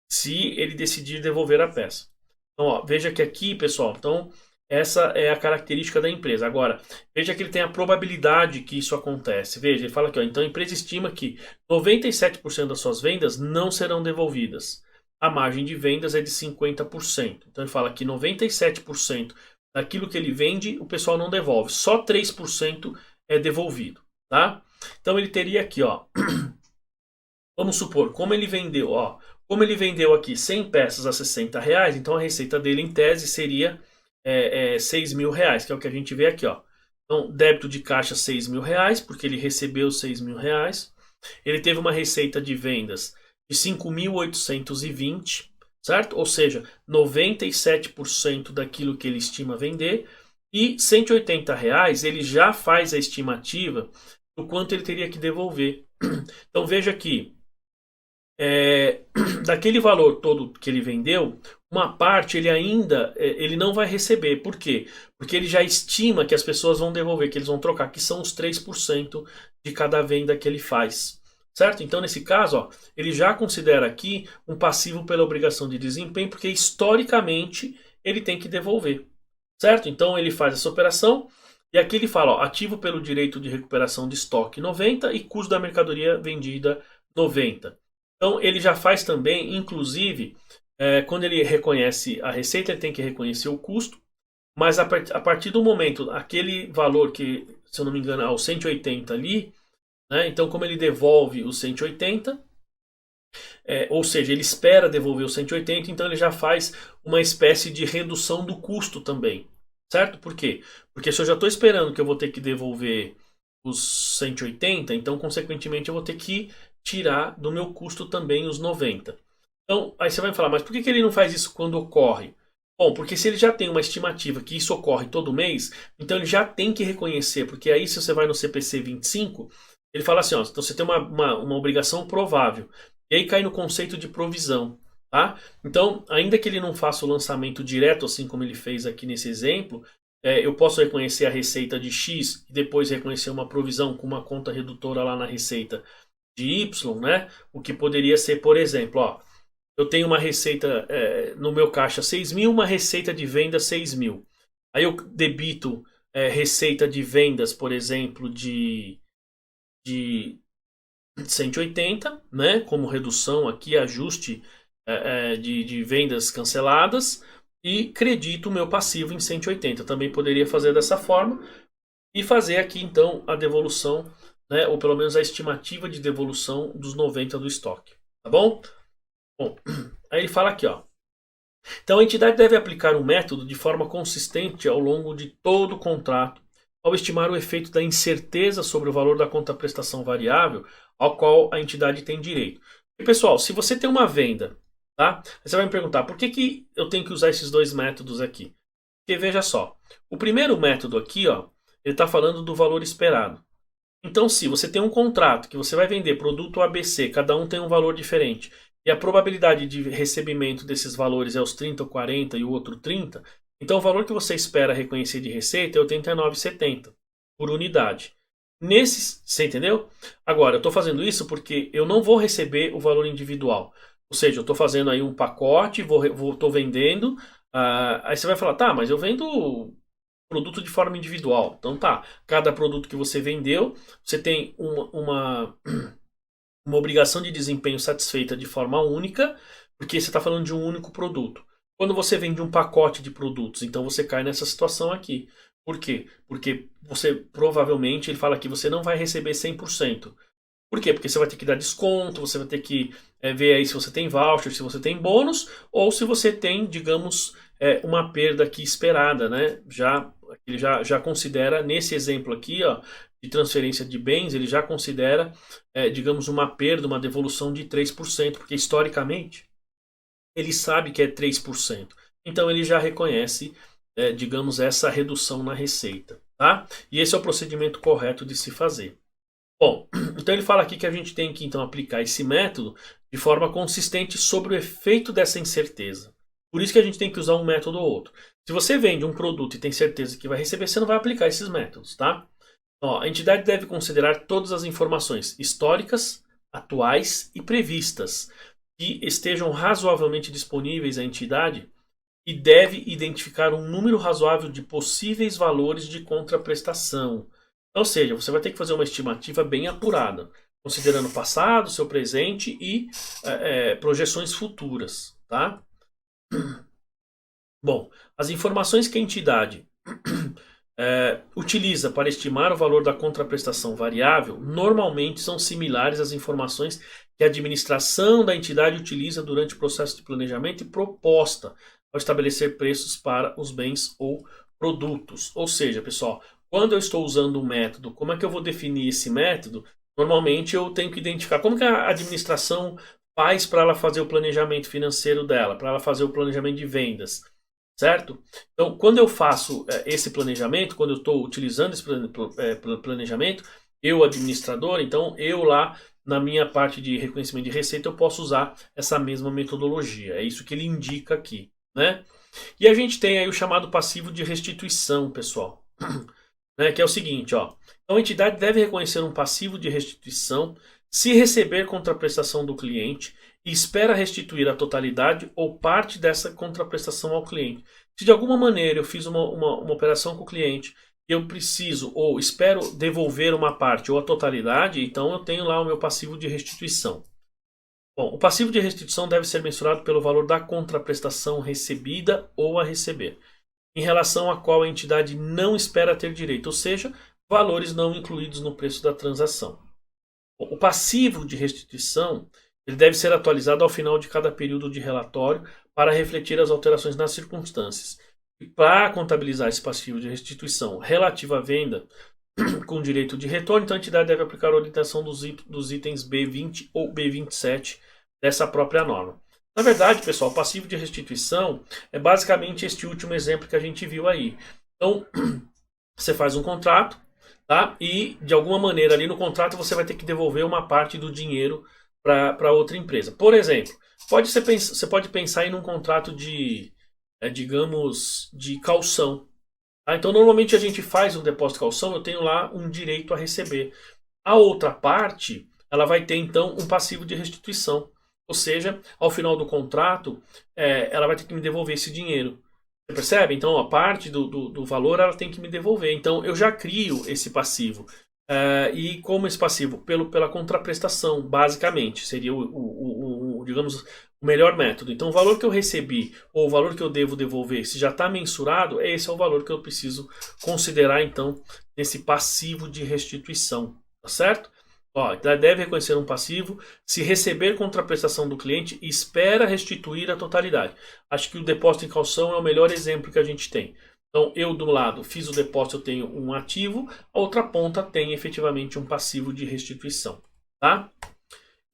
Speaker 1: se ele decidir devolver a peça. Então, ó, veja que aqui, pessoal, então, essa é a característica da empresa. Agora, veja que ele tem a probabilidade que isso acontece. Veja, ele fala aqui, ó, então a empresa estima que 97% das suas vendas não serão devolvidas. a margem de vendas é de 50%. Então ele fala que 97% daquilo que ele vende, o pessoal não devolve. Só 3% é devolvido, tá? Então ele teria aqui, ó, vamos supor, como ele vendeu, ó, como ele vendeu aqui 100 peças a R$ 60, então a receita dele em tese seria R$ 6.000, que é o que a gente vê aqui, ó. Então, débito de caixa R$ 6.000, porque ele recebeu R$ 6.000. Ele teve uma receita de vendas de 5.820, certo? Ou seja, 97% daquilo que ele estima vender. E R$ 180 ele já faz a estimativa do quanto ele teria que devolver. Então veja aqui, daquele valor todo que ele vendeu, uma parte ele ainda ele não vai receber. Por quê? Porque ele já estima que as pessoas vão devolver, que eles vão trocar, que são os 3% de cada venda que ele faz. Certo? Então, nesse caso, ó, ele já considera aqui um passivo pela obrigação de desempenho, porque historicamente ele tem que devolver. Certo? Então, ele faz essa operação e aqui ele fala, ó, ativo pelo direito de recuperação de estoque 90 e custo da mercadoria vendida 90. Então, ele já faz também, inclusive, quando ele reconhece a receita, ele tem que reconhecer o custo, mas a partir do momento, aquele valor que, se eu não me engano, é o 180 ali, né? Então, como ele devolve os 180, ou seja, ele espera devolver os 180, então ele já faz uma espécie de redução do custo também. Certo? Por quê? Porque se eu já estou esperando que eu vou ter que devolver os 180, então, consequentemente, eu vou ter que tirar do meu custo também os 90. Então, aí você vai me falar, mas por que ele não faz isso quando ocorre? Bom, porque se ele já tem uma estimativa que isso ocorre todo mês, então ele já tem que reconhecer, porque aí se você vai no CPC 25, ele fala assim, ó, então você tem uma obrigação provável. E aí cai no conceito de provisão. Tá? Então, ainda que ele não faça o lançamento direto, assim como ele fez aqui nesse exemplo, eu posso reconhecer a receita de X e depois reconhecer uma provisão com uma conta redutora lá na receita de Y, né? O que poderia ser, por exemplo, ó, eu tenho uma receita no meu caixa 6.000, uma receita de venda 6.000. Aí eu debito receita de vendas, por exemplo, de 180, né? Como redução aqui, ajuste de vendas canceladas e credito o meu passivo em 180. Também poderia fazer dessa forma e fazer aqui então a devolução, né, ou pelo menos a estimativa de devolução dos 90 do estoque. Tá bom? Bom, aí ele fala aqui, ó. Então a entidade deve aplicar um método de forma consistente ao longo de todo o contrato, ao estimar o efeito da incerteza sobre o valor da contraprestação variável ao qual a entidade tem direito. E pessoal, se você tem uma venda, tá? Você vai me perguntar, por que eu tenho que usar esses dois métodos aqui? Porque veja só, o primeiro método aqui, ó, ele está falando do valor esperado. Então, se você tem um contrato que você vai vender produto ABC, cada um tem um valor diferente, e a probabilidade de recebimento desses valores é os 30 ou 40 e o outro 30, então o valor que você espera reconhecer de receita é 89,70 por unidade. Você entendeu? Agora, eu estou fazendo isso porque eu não vou receber o valor individual. Ou seja, eu estou fazendo aí um pacote, estou vendendo. Aí você vai falar, tá, mas eu vendo produto de forma individual. Então tá, cada produto que você vendeu, você tem uma obrigação de desempenho satisfeita de forma única, porque você está falando de um único produto. Quando você vende um pacote de produtos, então você cai nessa situação aqui. Por quê? Porque você provavelmente, ele fala que você não vai receber 100%. Por quê? Porque você vai ter que dar desconto, você vai ter que ver aí se você tem voucher, se você tem bônus, ou se você tem, digamos, uma perda aqui esperada, né? Ele já considera, nesse exemplo aqui, ó, de transferência de bens, ele já considera, digamos, uma perda, uma devolução de 3%, porque historicamente ele sabe que é 3%. Então ele já reconhece, digamos, essa redução na receita. Tá? E esse é o procedimento correto de se fazer. Bom, então ele fala aqui que a gente tem que então aplicar esse método de forma consistente sobre o efeito dessa incerteza. Por isso que a gente tem que usar um método ou outro. Se você vende um produto e tem certeza que vai receber, você não vai aplicar esses métodos, tá? Ó, a entidade deve considerar todas as informações históricas, atuais e previstas que estejam razoavelmente disponíveis à entidade e deve identificar um número razoável de possíveis valores de contraprestação. Ou seja, você vai ter que fazer uma estimativa bem apurada. considerando passado, seu presente e projeções futuras, tá? Bom, as informações que a entidade utiliza para estimar o valor da contraprestação variável normalmente são similares às informações que a administração da entidade utiliza durante o processo de planejamento e proposta ao estabelecer preços para os bens ou produtos. Ou seja, pessoal, quando eu estou usando um método, como é que eu vou definir esse método? Normalmente eu tenho que identificar como que a administração faz para ela fazer o planejamento financeiro dela, para ela fazer o planejamento de vendas, certo? Então, quando eu faço esse planejamento, quando eu estou utilizando esse planejamento, eu, administrador, então eu lá na minha parte de reconhecimento de receita, eu posso usar essa mesma metodologia. É isso que ele indica aqui, né? E a gente tem aí o chamado passivo de restituição, pessoal, né? Que é o seguinte, ó. Então, a entidade deve reconhecer um passivo de restituição se receber contraprestação do cliente e espera restituir a totalidade ou parte dessa contraprestação ao cliente. Se de alguma maneira eu fiz uma operação com o cliente e eu preciso ou espero devolver uma parte ou a totalidade, então eu tenho lá o meu passivo de restituição. Bom, o passivo de restituição deve ser mensurado pelo valor da contraprestação recebida ou a receber, em relação à qual a entidade não espera ter direito, ou seja, valores não incluídos no preço da transação. O passivo de restituição ele deve ser atualizado ao final de cada período de relatório para refletir as alterações nas circunstâncias. E para contabilizar esse passivo de restituição relativo à venda com direito de retorno, então a entidade deve aplicar a orientação dos itens B20 ou B27 dessa própria norma. Na verdade, pessoal, o passivo de restituição é basicamente este último exemplo que a gente viu aí. Então, você faz um contrato, tá? E de alguma maneira ali no contrato você vai ter que devolver uma parte do dinheiro para outra empresa. Por exemplo, você pode pensar em um contrato de, digamos, de calção. Tá? Então, normalmente a gente faz um depósito de calção, eu tenho lá um direito a receber. A outra parte, ela vai ter então um passivo de restituição. Ou seja, ao final do contrato, ela vai ter que me devolver esse dinheiro. Você percebe? Então, a parte do valor ela tem que me devolver. Então, eu já crio esse passivo. E como esse passivo? Pela contraprestação, basicamente. Seria digamos, o melhor método. Então, o valor que eu recebi ou o valor que eu devo devolver, se já está mensurado, esse é o valor que eu preciso considerar, então, nesse passivo de restituição. Tá certo? Ó, deve reconhecer um passivo se receber contraprestação do cliente e espera restituir a totalidade. Acho que o depósito em calção é o melhor exemplo que a gente tem. Então, eu do lado fiz o depósito, eu tenho um ativo, a outra ponta tem efetivamente um passivo de restituição. Tá?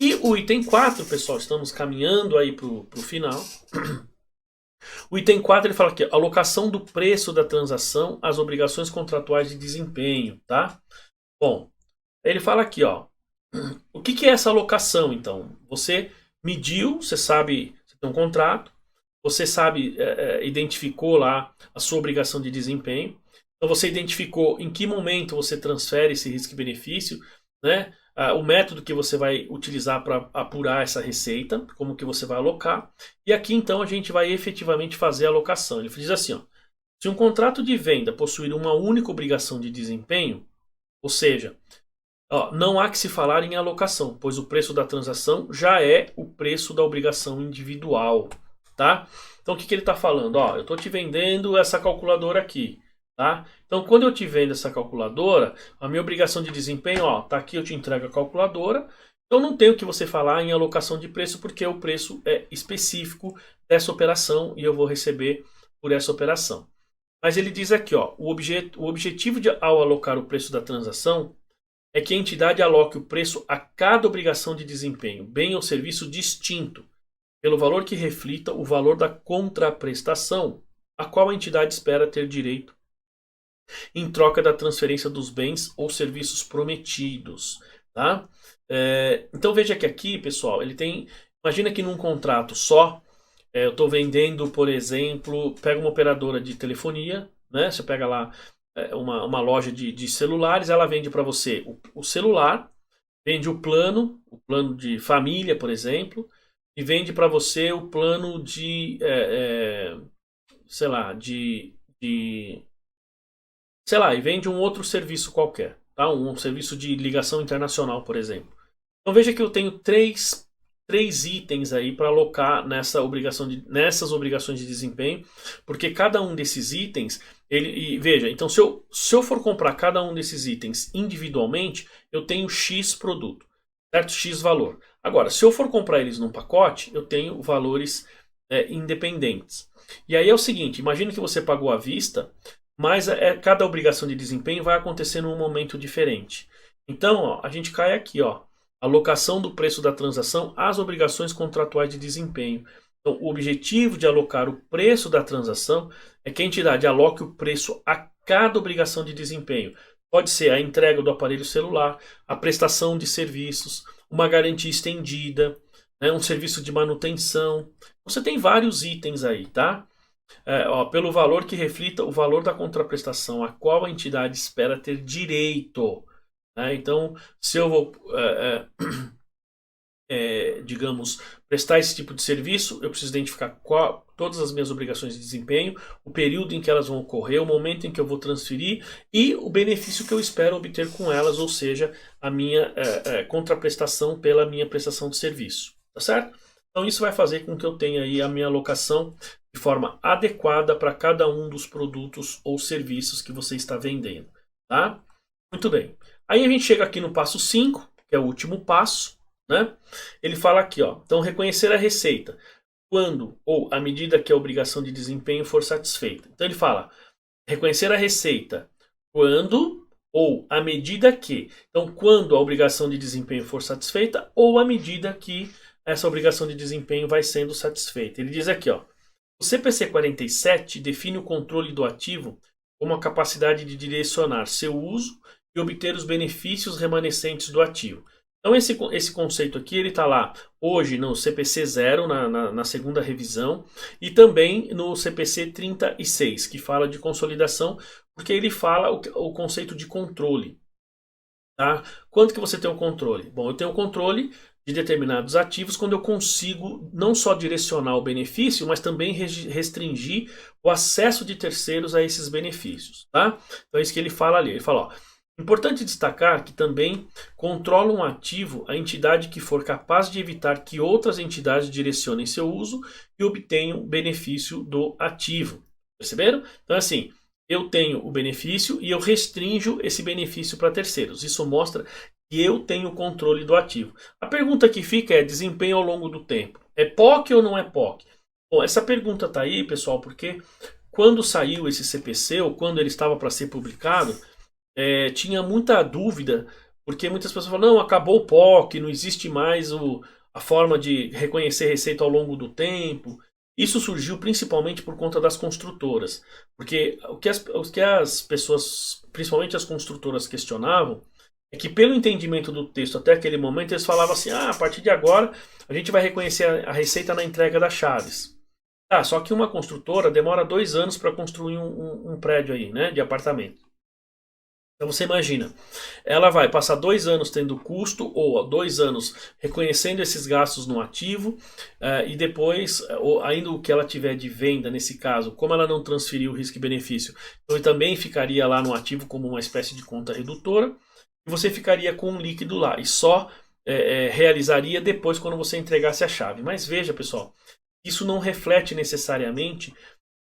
Speaker 1: E o item 4, pessoal, estamos caminhando aí para o final. O item 4 ele fala aqui, alocação do preço da transação às obrigações contratuais de desempenho. Tá? Bom, ele fala aqui, ó, o que é essa alocação, então? Você mediu, você sabe, você tem um contrato, você sabe, identificou lá a sua obrigação de desempenho, então você identificou em que momento você transfere esse risco e benefício, né? O método que você vai utilizar para apurar essa receita, como que você vai alocar, e aqui então a gente vai efetivamente fazer a alocação. Ele diz assim, ó, se um contrato de venda possuir uma única obrigação de desempenho, ou seja, não há que se falar em alocação, pois o preço da transação já é o preço da obrigação individual, tá? Então o que ele está falando? Eu estou te vendendo essa calculadora aqui, tá? Então quando eu te vendo essa calculadora, a minha obrigação de desempenho, tá aqui, eu te entrego a calculadora, então não tenho que você falar em alocação de preço, porque o preço é específico dessa operação e eu vou receber por essa operação. Mas ele diz aqui, o objetivo ao alocar o preço da transação é que a entidade aloque o preço a cada obrigação de desempenho, bem ou serviço distinto, pelo valor que reflita o valor da contraprestação, a qual a entidade espera ter direito em troca da transferência dos bens ou serviços prometidos. Tá? Então veja que aqui, pessoal, ele tem... Imagina que num contrato só, eu estou vendendo, por exemplo, pega uma operadora de telefonia, né? Você pega lá uma loja de celulares, ela vende para você o celular, vende o plano de família, por exemplo, e vende para você o plano de, sei lá, sei lá, e vende um outro serviço qualquer, tá? Um serviço de ligação internacional, por exemplo. Então veja que eu tenho três itens aí para alocar nessas obrigações de desempenho, porque cada um desses itens, veja, então se eu for comprar cada um desses itens individualmente, eu tenho X produto, certo? X valor. Agora, se eu for comprar eles num pacote, eu tenho valores independentes. E aí é o seguinte, imagine que você pagou à vista, mas cada obrigação de desempenho vai acontecer num momento diferente. Então, ó, a gente cai aqui, ó, alocação do preço da transação às obrigações contratuais de desempenho. Então, o objetivo de alocar o preço da transação é que a entidade aloque o preço a cada obrigação de desempenho. Pode ser a entrega do aparelho celular, a prestação de serviços, uma garantia estendida, né, um serviço de manutenção. Você tem vários itens aí, tá? Pelo valor que reflita o valor da contraprestação a qual a entidade espera ter direito. Né? Então, se eu vou, digamos, prestar esse tipo de serviço, eu preciso identificar todas as minhas obrigações de desempenho, o período em que elas vão ocorrer, o momento em que eu vou transferir e o benefício que eu espero obter com elas, ou seja, a minha contraprestação pela minha prestação de serviço. Tá certo? Então isso vai fazer com que eu tenha aí a minha alocação de forma adequada para cada um dos produtos ou serviços que você está vendendo. Tá? Muito bem. Aí a gente chega aqui no passo 5, que é o último passo. Né? Ele fala aqui, ó, então reconhecer a receita quando ou à medida que a obrigação de desempenho for satisfeita. Então ele fala reconhecer a receita quando ou à medida que. Então quando a obrigação de desempenho for satisfeita ou à medida que essa obrigação de desempenho vai sendo satisfeita. Ele diz aqui, ó, o CPC 47 define o controle do ativo como a capacidade de direcionar seu uso e obter os benefícios remanescentes do ativo. Então esse conceito aqui ele está lá hoje no CPC 0, na segunda revisão, e também no CPC 36, que fala de consolidação, porque ele fala o conceito de controle. Tá? Quanto que você tem o controle? Bom, eu tenho o controle de determinados ativos quando eu consigo não só direcionar o benefício, mas também restringir o acesso de terceiros a esses benefícios. Tá? Então é isso que ele fala ali. Ele fala, ó, importante destacar que também controla um ativo a entidade que for capaz de evitar que outras entidades direcionem seu uso e obtenham benefício do ativo. Perceberam? Então assim, eu tenho o benefício e eu restringo esse benefício para terceiros. Isso mostra que eu tenho o controle do ativo. A pergunta que fica é desempenho ao longo do tempo. É POC ou não é POC? Bom, essa pergunta está aí, pessoal, porque quando saiu esse CPC ou quando ele estava para ser publicado, tinha muita dúvida, porque muitas pessoas falam, não, acabou o POC, não existe mais a forma de reconhecer receita ao longo do tempo. Isso surgiu principalmente por conta das construtoras, porque o que as pessoas, principalmente as construtoras, questionavam é que pelo entendimento do texto até aquele momento eles falavam assim, a partir de agora a gente vai reconhecer a receita na entrega das chaves. Só que uma construtora demora 2 anos para construir um prédio aí, né, de apartamento. Então você imagina, ela vai passar 2 anos tendo custo ou 2 anos reconhecendo esses gastos no ativo e depois, ainda o que ela tiver de venda nesse caso, como ela não transferiu o risco e benefício, então ele também ficaria lá no ativo como uma espécie de conta redutora e você ficaria com um líquido lá e só realizaria depois quando você entregasse a chave. Mas veja, pessoal, isso não reflete necessariamente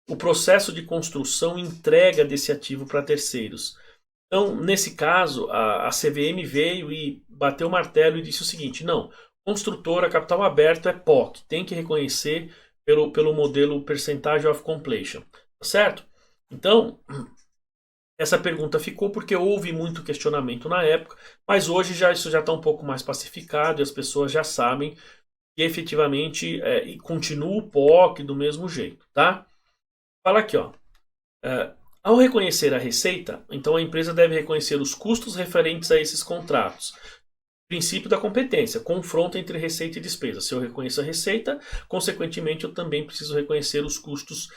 Speaker 1: o processo de construção e entrega desse ativo para terceiros. Então, nesse caso, a CVM veio e bateu o martelo e disse o seguinte, não, construtora, capital aberto é POC, tem que reconhecer pelo modelo Percentage of Completion, tá certo? Então, essa pergunta ficou porque houve muito questionamento na época, mas hoje isso já está um pouco mais pacificado e as pessoas já sabem que efetivamente continua o POC do mesmo jeito, tá? Fala aqui, ó. Ao reconhecer a receita, então a empresa deve reconhecer os custos referentes a esses contratos. Princípio da competência, confronto entre receita e despesa. Se eu reconheço a receita, consequentemente eu também preciso reconhecer os custos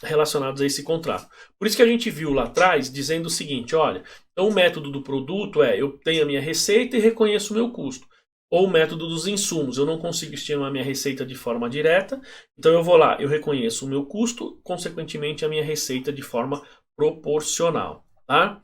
Speaker 1: relacionados a esse contrato. Por isso que a gente viu lá atrás dizendo o seguinte, olha, então o método do produto eu tenho a minha receita e reconheço o meu custo. Ou o método dos insumos, eu não consigo estimar a minha receita de forma direta, então eu vou lá, eu reconheço o meu custo, consequentemente a minha receita de forma proporcional. Tá?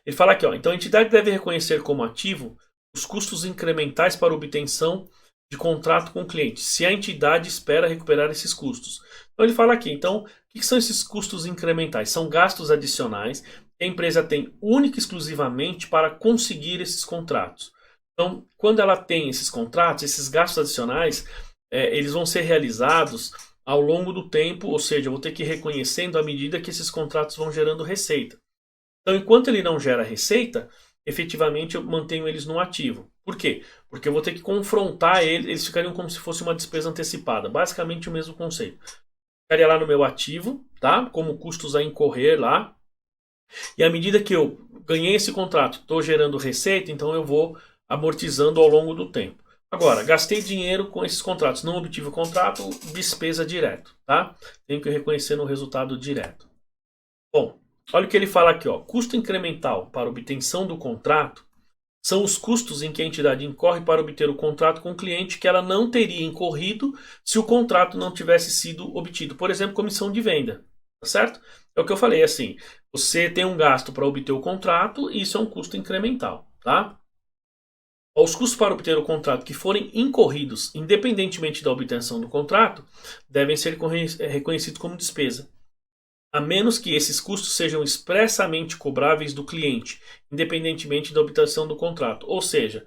Speaker 1: Ele fala aqui, ó, então a entidade deve reconhecer como ativo os custos incrementais para obtenção de contrato com o cliente, se a entidade espera recuperar esses custos. Então ele fala aqui, então, o que são esses custos incrementais? São gastos adicionais que a empresa tem única e exclusivamente para conseguir esses contratos. Então, quando ela tem esses contratos, esses gastos adicionais, eles vão ser realizados ao longo do tempo, ou seja, eu vou ter que ir reconhecendo à medida que esses contratos vão gerando receita. Então, enquanto ele não gera receita, efetivamente eu mantenho eles no ativo. Por quê? Porque eu vou ter que confrontar eles ficariam como se fosse uma despesa antecipada. Basicamente o mesmo conceito. Ficaria lá no meu ativo, tá? Como custos a incorrer lá. E à medida que eu ganhei esse contrato, estou gerando receita, então eu vou amortizando ao longo do tempo. Agora, gastei dinheiro com esses contratos, não obtive o contrato, despesa direto, tá? Tenho que reconhecer no resultado direto. Bom, olha o que ele fala aqui, ó. Custo incremental para obtenção do contrato são os custos em que a entidade incorre para obter o contrato com o cliente que ela não teria incorrido se o contrato não tivesse sido obtido. Por exemplo, comissão de venda, tá certo? É o que eu falei, assim, você tem um gasto para obter o contrato e isso é um custo incremental, tá? Os custos para obter o contrato que forem incorridos, independentemente da obtenção do contrato, devem ser reconhecidos como despesa, a menos que esses custos sejam expressamente cobráveis do cliente, independentemente da obtenção do contrato. Ou seja,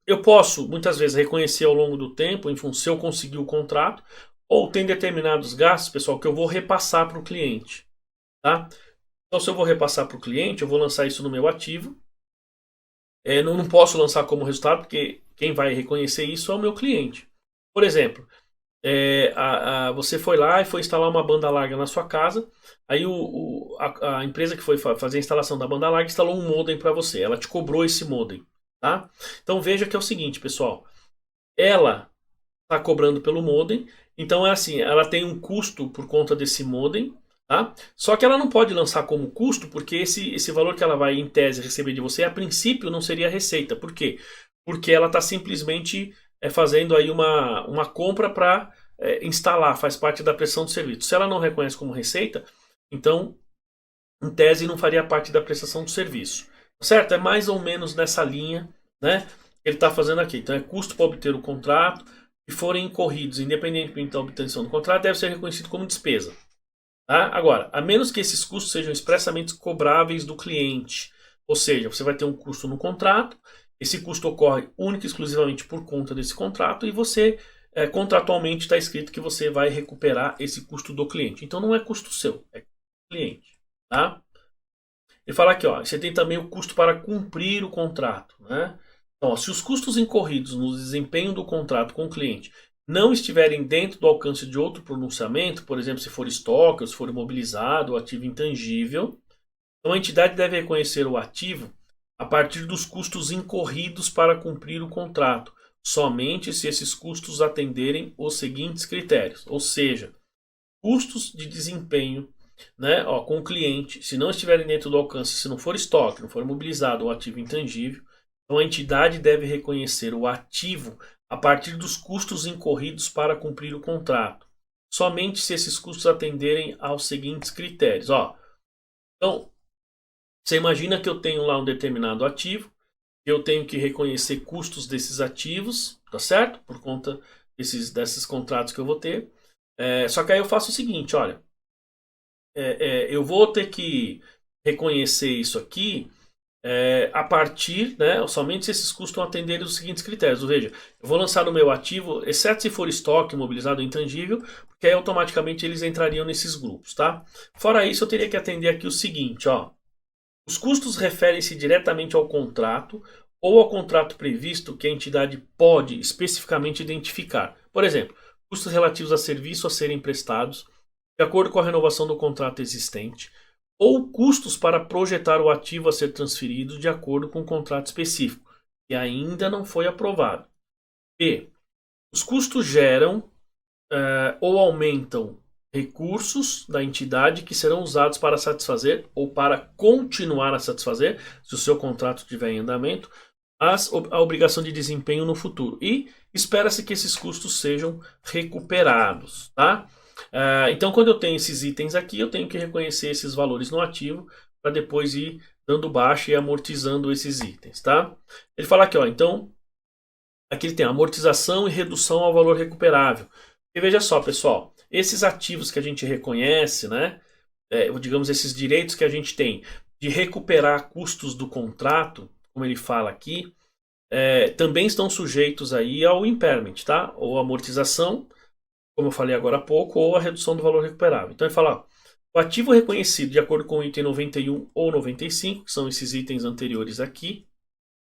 Speaker 1: eu posso muitas vezes reconhecer ao longo do tempo, em função se eu conseguir o contrato, ou tem determinados gastos, pessoal, que eu vou repassar para o cliente. Tá? Então, se eu vou repassar para o cliente, eu vou lançar isso no meu ativo. Não posso lançar como resultado, porque quem vai reconhecer isso é o meu cliente. Por exemplo, você foi lá e foi instalar uma banda larga na sua casa, aí a empresa que foi fazer a instalação da banda larga instalou um modem para você, ela te cobrou esse modem. Tá? Então veja que é o seguinte, pessoal, ela está cobrando pelo modem, então é assim, ela tem um custo por conta desse modem, tá? Só que ela não pode lançar como custo, porque esse valor que ela vai, em tese, receber de você, a princípio não seria receita. Por quê? Porque ela está simplesmente fazendo aí uma compra para instalar, faz parte da prestação do serviço. Se ela não reconhece como receita, então, em tese, não faria parte da prestação do serviço. Certo? É mais ou menos nessa linha, né? Que ele está fazendo aqui. Então, é custo para obter o contrato, que forem incorridos, independentemente da obtenção do contrato, deve ser reconhecido como despesa. Tá? Agora, a menos que esses custos sejam expressamente cobráveis do cliente, ou seja, você vai ter um custo no contrato, esse custo ocorre única e exclusivamente por conta desse contrato e você, contratualmente, está escrito que você vai recuperar esse custo do cliente. Então não é custo seu, é custo do cliente. Tá? Ele fala aqui, ó, você tem também o custo para cumprir o contrato. Né? Então, ó, se os custos incorridos no desempenho do contrato com o cliente não estiverem dentro do alcance de outro pronunciamento, por exemplo, se for estoque, ou se for imobilizado, ou ativo intangível, então a entidade deve reconhecer o ativo a partir dos custos incorridos para cumprir o contrato, somente se esses custos atenderem os seguintes critérios, ou seja, custos de desempenho, né, com o cliente, se não estiverem dentro do alcance, se não for estoque, não for imobilizado ou ativo intangível, então a entidade deve reconhecer o ativo a partir dos custos incorridos para cumprir o contrato, somente se esses custos atenderem aos seguintes critérios. Então, você imagina que eu tenho lá um determinado ativo, eu tenho que reconhecer custos desses ativos, tá certo? Por conta desses contratos que eu vou ter. Só que aí eu faço o seguinte, olha, eu vou ter que reconhecer isso aqui a partir, né, somente se esses custos atenderem os seguintes critérios. Ou seja, eu vou lançar no meu ativo, exceto se for estoque, imobilizado ou intangível, porque aí automaticamente eles entrariam nesses grupos, tá? Fora isso, eu teria que atender aqui o seguinte, ó. Os custos referem-se diretamente ao contrato ou ao contrato previsto que a entidade pode especificamente identificar. Por exemplo, custos relativos a serviços a serem prestados, de acordo com a renovação do contrato existente, ou custos para projetar o ativo a ser transferido de acordo com o contrato específico, que ainda não foi aprovado. B. Os custos geram ou aumentam recursos da entidade que serão usados para satisfazer ou para continuar a satisfazer, se o seu contrato estiver em andamento, a obrigação de desempenho no futuro. E espera-se que esses custos sejam recuperados. Tá? Então, quando eu tenho esses itens aqui, eu tenho que reconhecer esses valores no ativo para depois ir dando baixa e amortizando esses itens, tá? Ele fala aqui, ó, então, aqui ele tem amortização e redução ao valor recuperável. E veja só, pessoal, esses ativos que a gente reconhece, né, digamos, esses direitos que a gente tem de recuperar custos do contrato, como ele fala aqui, também estão sujeitos aí ao impairment, tá? Ou amortização, como eu falei agora há pouco, ou a redução do valor recuperável. Então ele fala, ó, o ativo reconhecido de acordo com o item 91 ou 95, que são esses itens anteriores aqui,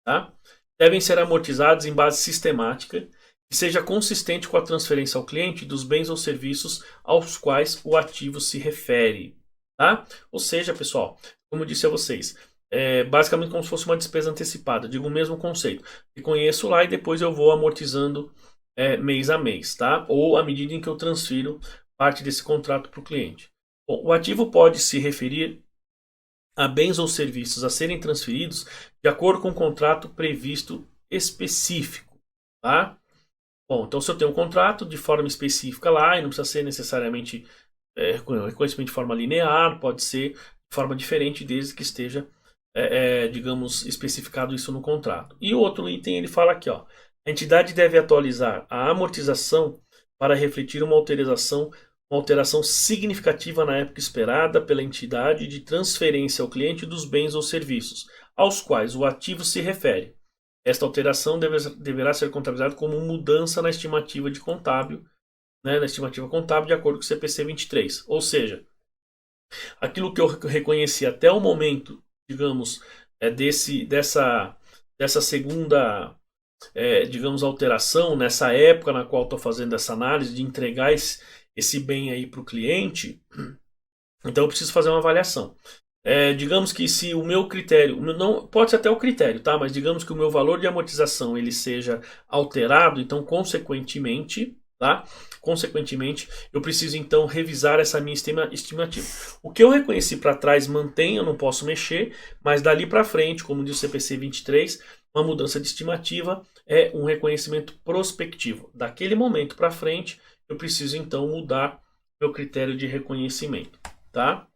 Speaker 1: tá? Devem ser amortizados em base sistemática que seja consistente com a transferência ao cliente dos bens ou serviços aos quais o ativo se refere, tá? Ou seja, pessoal, como eu disse a vocês, basicamente como se fosse uma despesa antecipada, digo o mesmo conceito. Reconheço lá e depois eu vou amortizando mês a mês, tá? Ou à medida em que eu transfiro parte desse contrato para o cliente. Bom, o ativo pode se referir a bens ou serviços a serem transferidos de acordo com o contrato previsto específico, tá? Bom, então se eu tenho um contrato de forma específica lá, e não precisa ser necessariamente reconhecimento de forma linear, pode ser de forma diferente, desde que esteja, digamos, especificado isso no contrato. E o outro item ele fala aqui, ó, a entidade deve atualizar a amortização para refletir uma alteração significativa na época esperada pela entidade de transferência ao cliente dos bens ou serviços, aos quais o ativo se refere. Esta alteração deverá ser contabilizada como mudança na estimativa contábil, né, na estimativa contábil de acordo com o CPC 23. Ou seja, aquilo que eu reconheci até o momento, digamos, dessa segunda, digamos, alteração, nessa época na qual estou fazendo essa análise de entregar esse bem aí para o cliente, então eu preciso fazer uma avaliação. Digamos que se o meu critério, não pode ser até o critério, tá? Mas digamos que o meu valor de amortização ele seja alterado, então consequentemente, tá? Consequentemente, eu preciso então revisar essa minha estimativa. O que eu reconheci para trás mantém, eu não posso mexer, mas dali para frente, como diz o CPC 23, uma mudança de estimativa é um reconhecimento prospectivo. Daquele momento para frente, eu preciso então mudar meu critério de reconhecimento, tá?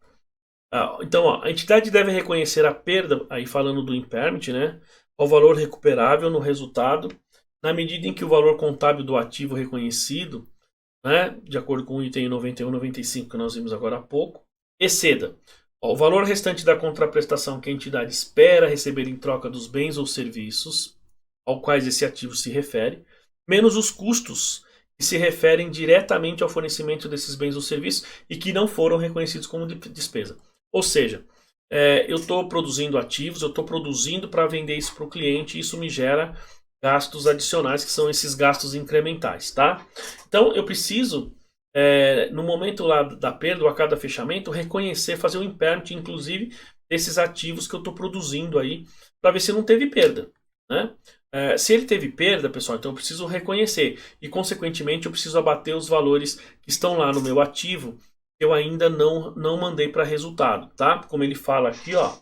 Speaker 1: Então, ó, a entidade deve reconhecer a perda, aí falando do impairment, né, ao valor recuperável no resultado, na medida em que o valor contábil do ativo reconhecido, né, de acordo com o item 91 e 95 que nós vimos agora há pouco, exceda o valor restante da contraprestação que a entidade espera receber em troca dos bens ou serviços ao quais esse ativo se refere, menos os custos que se referem diretamente ao fornecimento desses bens ou serviços e que não foram reconhecidos como despesa. Ou seja, eu estou produzindo ativos, eu estou produzindo para vender isso para o cliente e isso me gera gastos adicionais, que são esses gastos incrementais, tá? Então, eu preciso, no momento lá da perda, a cada fechamento, reconhecer, fazer um impairment, inclusive, desses ativos que eu estou produzindo aí, para ver se não teve perda, né? Se ele teve perda, pessoal, então eu preciso reconhecer e, consequentemente, eu preciso abater os valores que estão lá no meu ativo que eu ainda não mandei para resultado, tá? Como ele fala aqui, ó,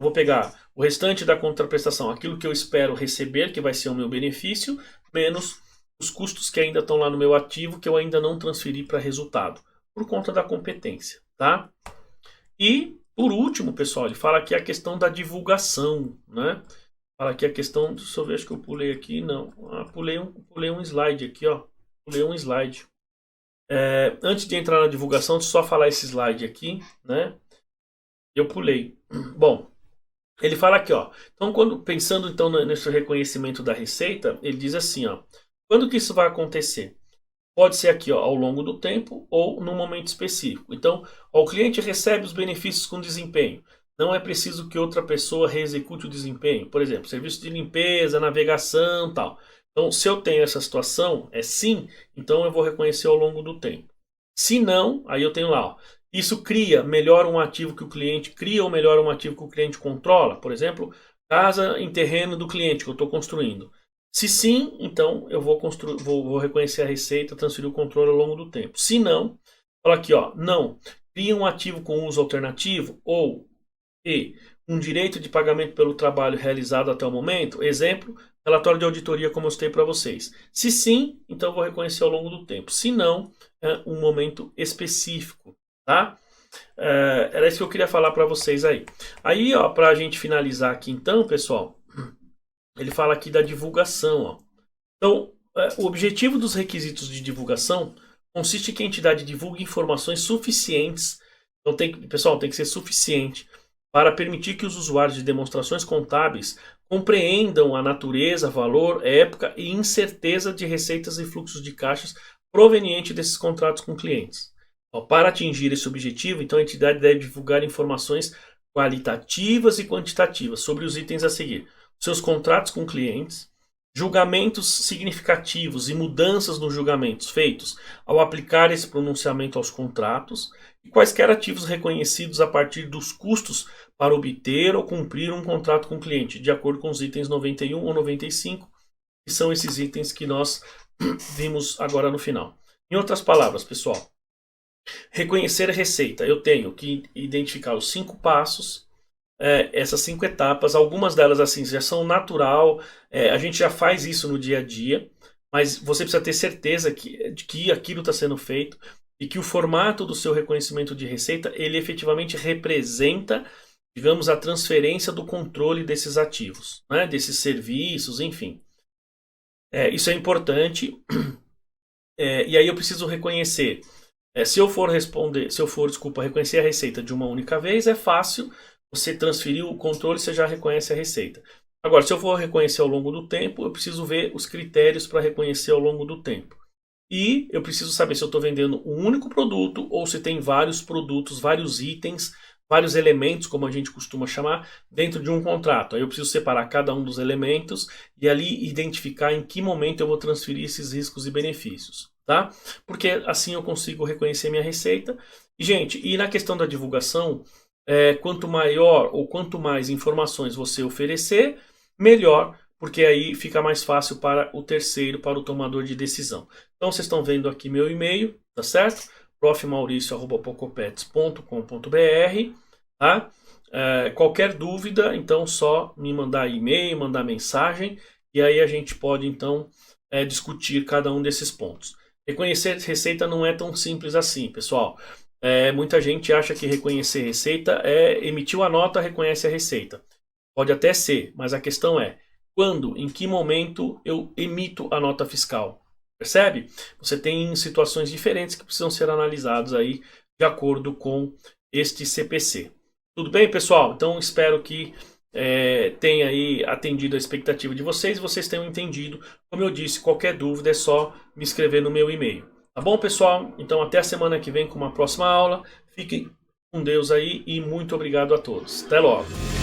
Speaker 1: vou pegar o restante da contraprestação, aquilo que eu espero receber, que vai ser o meu benefício, menos os custos que ainda estão lá no meu ativo, que eu ainda não transferi para resultado, por conta da competência, tá? E, por último, pessoal, ele fala aqui a questão da divulgação, né? Fala aqui a questão, deixa eu ver, acho que eu pulei aqui, não, pulei um slide aqui, ó, pulei um slide. Antes de entrar na divulgação, deixa eu só falar esse slide aqui, né? Eu pulei. Bom, ele fala aqui, ó. Então, pensando então nesse reconhecimento da receita, ele diz assim, ó. Quando que isso vai acontecer? Pode ser aqui, ó, ao longo do tempo ou num momento específico. Então, ó, o cliente recebe os benefícios com desempenho. Não é preciso que outra pessoa reexecute o desempenho. Por exemplo, serviço de limpeza, navegação, tal. Então, se eu tenho essa situação, sim, então eu vou reconhecer ao longo do tempo. Se não, aí eu tenho lá, ó, isso melhora um ativo que o cliente cria ou melhora um ativo que o cliente controla. Por exemplo, casa em terreno do cliente que eu estou construindo. Se sim, então eu vou reconhecer a receita, transferir o controle ao longo do tempo. Se não, fala aqui, ó, não, cria um ativo com uso alternativo ou um direito de pagamento pelo trabalho realizado até o momento. Exemplo, relatório de auditoria, como eu citei para vocês. Se sim, então eu vou reconhecer ao longo do tempo. Se não, é um momento específico, tá? Era isso que eu queria falar para vocês aí. Aí, ó, para a gente finalizar aqui então, pessoal, ele fala aqui da divulgação, ó. Então, o objetivo dos requisitos de divulgação consiste em que a entidade divulgue informações suficientes. Então, pessoal, tem que ser suficiente para permitir que os usuários de demonstrações contábeis compreendam a natureza, valor, época e incerteza de receitas e fluxos de caixas provenientes desses contratos com clientes. Para atingir esse objetivo, então a entidade deve divulgar informações qualitativas e quantitativas sobre os itens a seguir: seus contratos com clientes, julgamentos significativos e mudanças nos julgamentos feitos ao aplicar esse pronunciamento aos contratos, e quaisquer ativos reconhecidos a partir dos custos para obter ou cumprir um contrato com o cliente, de acordo com os itens 91 ou 95, que são esses itens que nós vimos agora no final. Em outras palavras, pessoal, reconhecer a receita. Eu tenho que identificar os 5 passos, essas 5 etapas. Algumas delas assim já são natural, a gente já faz isso no dia a dia, mas você precisa ter certeza de que aquilo está sendo feito e que o formato do seu reconhecimento de receita, ele efetivamente representa, digamos, a transferência do controle desses ativos, né, desses serviços, enfim. Isso é importante. E aí eu preciso reconhecer. Se eu for reconhecer a receita de uma única vez, é fácil. Você transferir o controle, você já reconhece a receita. Agora, se eu for reconhecer ao longo do tempo, eu preciso ver os critérios para reconhecer ao longo do tempo. E eu preciso saber se eu estou vendendo um único produto ou se tem vários produtos, vários itens, vários elementos, como a gente costuma chamar, dentro de um contrato. Aí eu preciso separar cada um dos elementos e ali identificar em que momento eu vou transferir esses riscos e benefícios. Tá? Porque assim eu consigo reconhecer minha receita. E, gente, e na questão da divulgação, quanto maior ou quanto mais informações você oferecer, melhor, porque aí fica mais fácil para o terceiro, para o tomador de decisão. Então vocês estão vendo aqui meu e-mail, tá certo? profmauricio@pocopets.com.br, tá? Qualquer dúvida, então só me mandar e-mail, mandar mensagem, e aí a gente pode então discutir cada um desses pontos. Reconhecer receita não é tão simples assim, pessoal. Muita gente acha que reconhecer receita emitiu a nota, reconhece a receita. Pode até ser, mas a questão é quando, em que momento eu emito a nota fiscal. Percebe? Você tem situações diferentes que precisam ser analisadas aí de acordo com este CPC. Tudo bem, pessoal? Então espero que tenha aí atendido a expectativa de vocês e vocês tenham entendido. Como eu disse, qualquer dúvida é só me escrever no meu e-mail. Tá bom, pessoal? Então até a semana que vem com uma próxima aula. Fiquem com Deus aí e muito obrigado a todos. Até logo!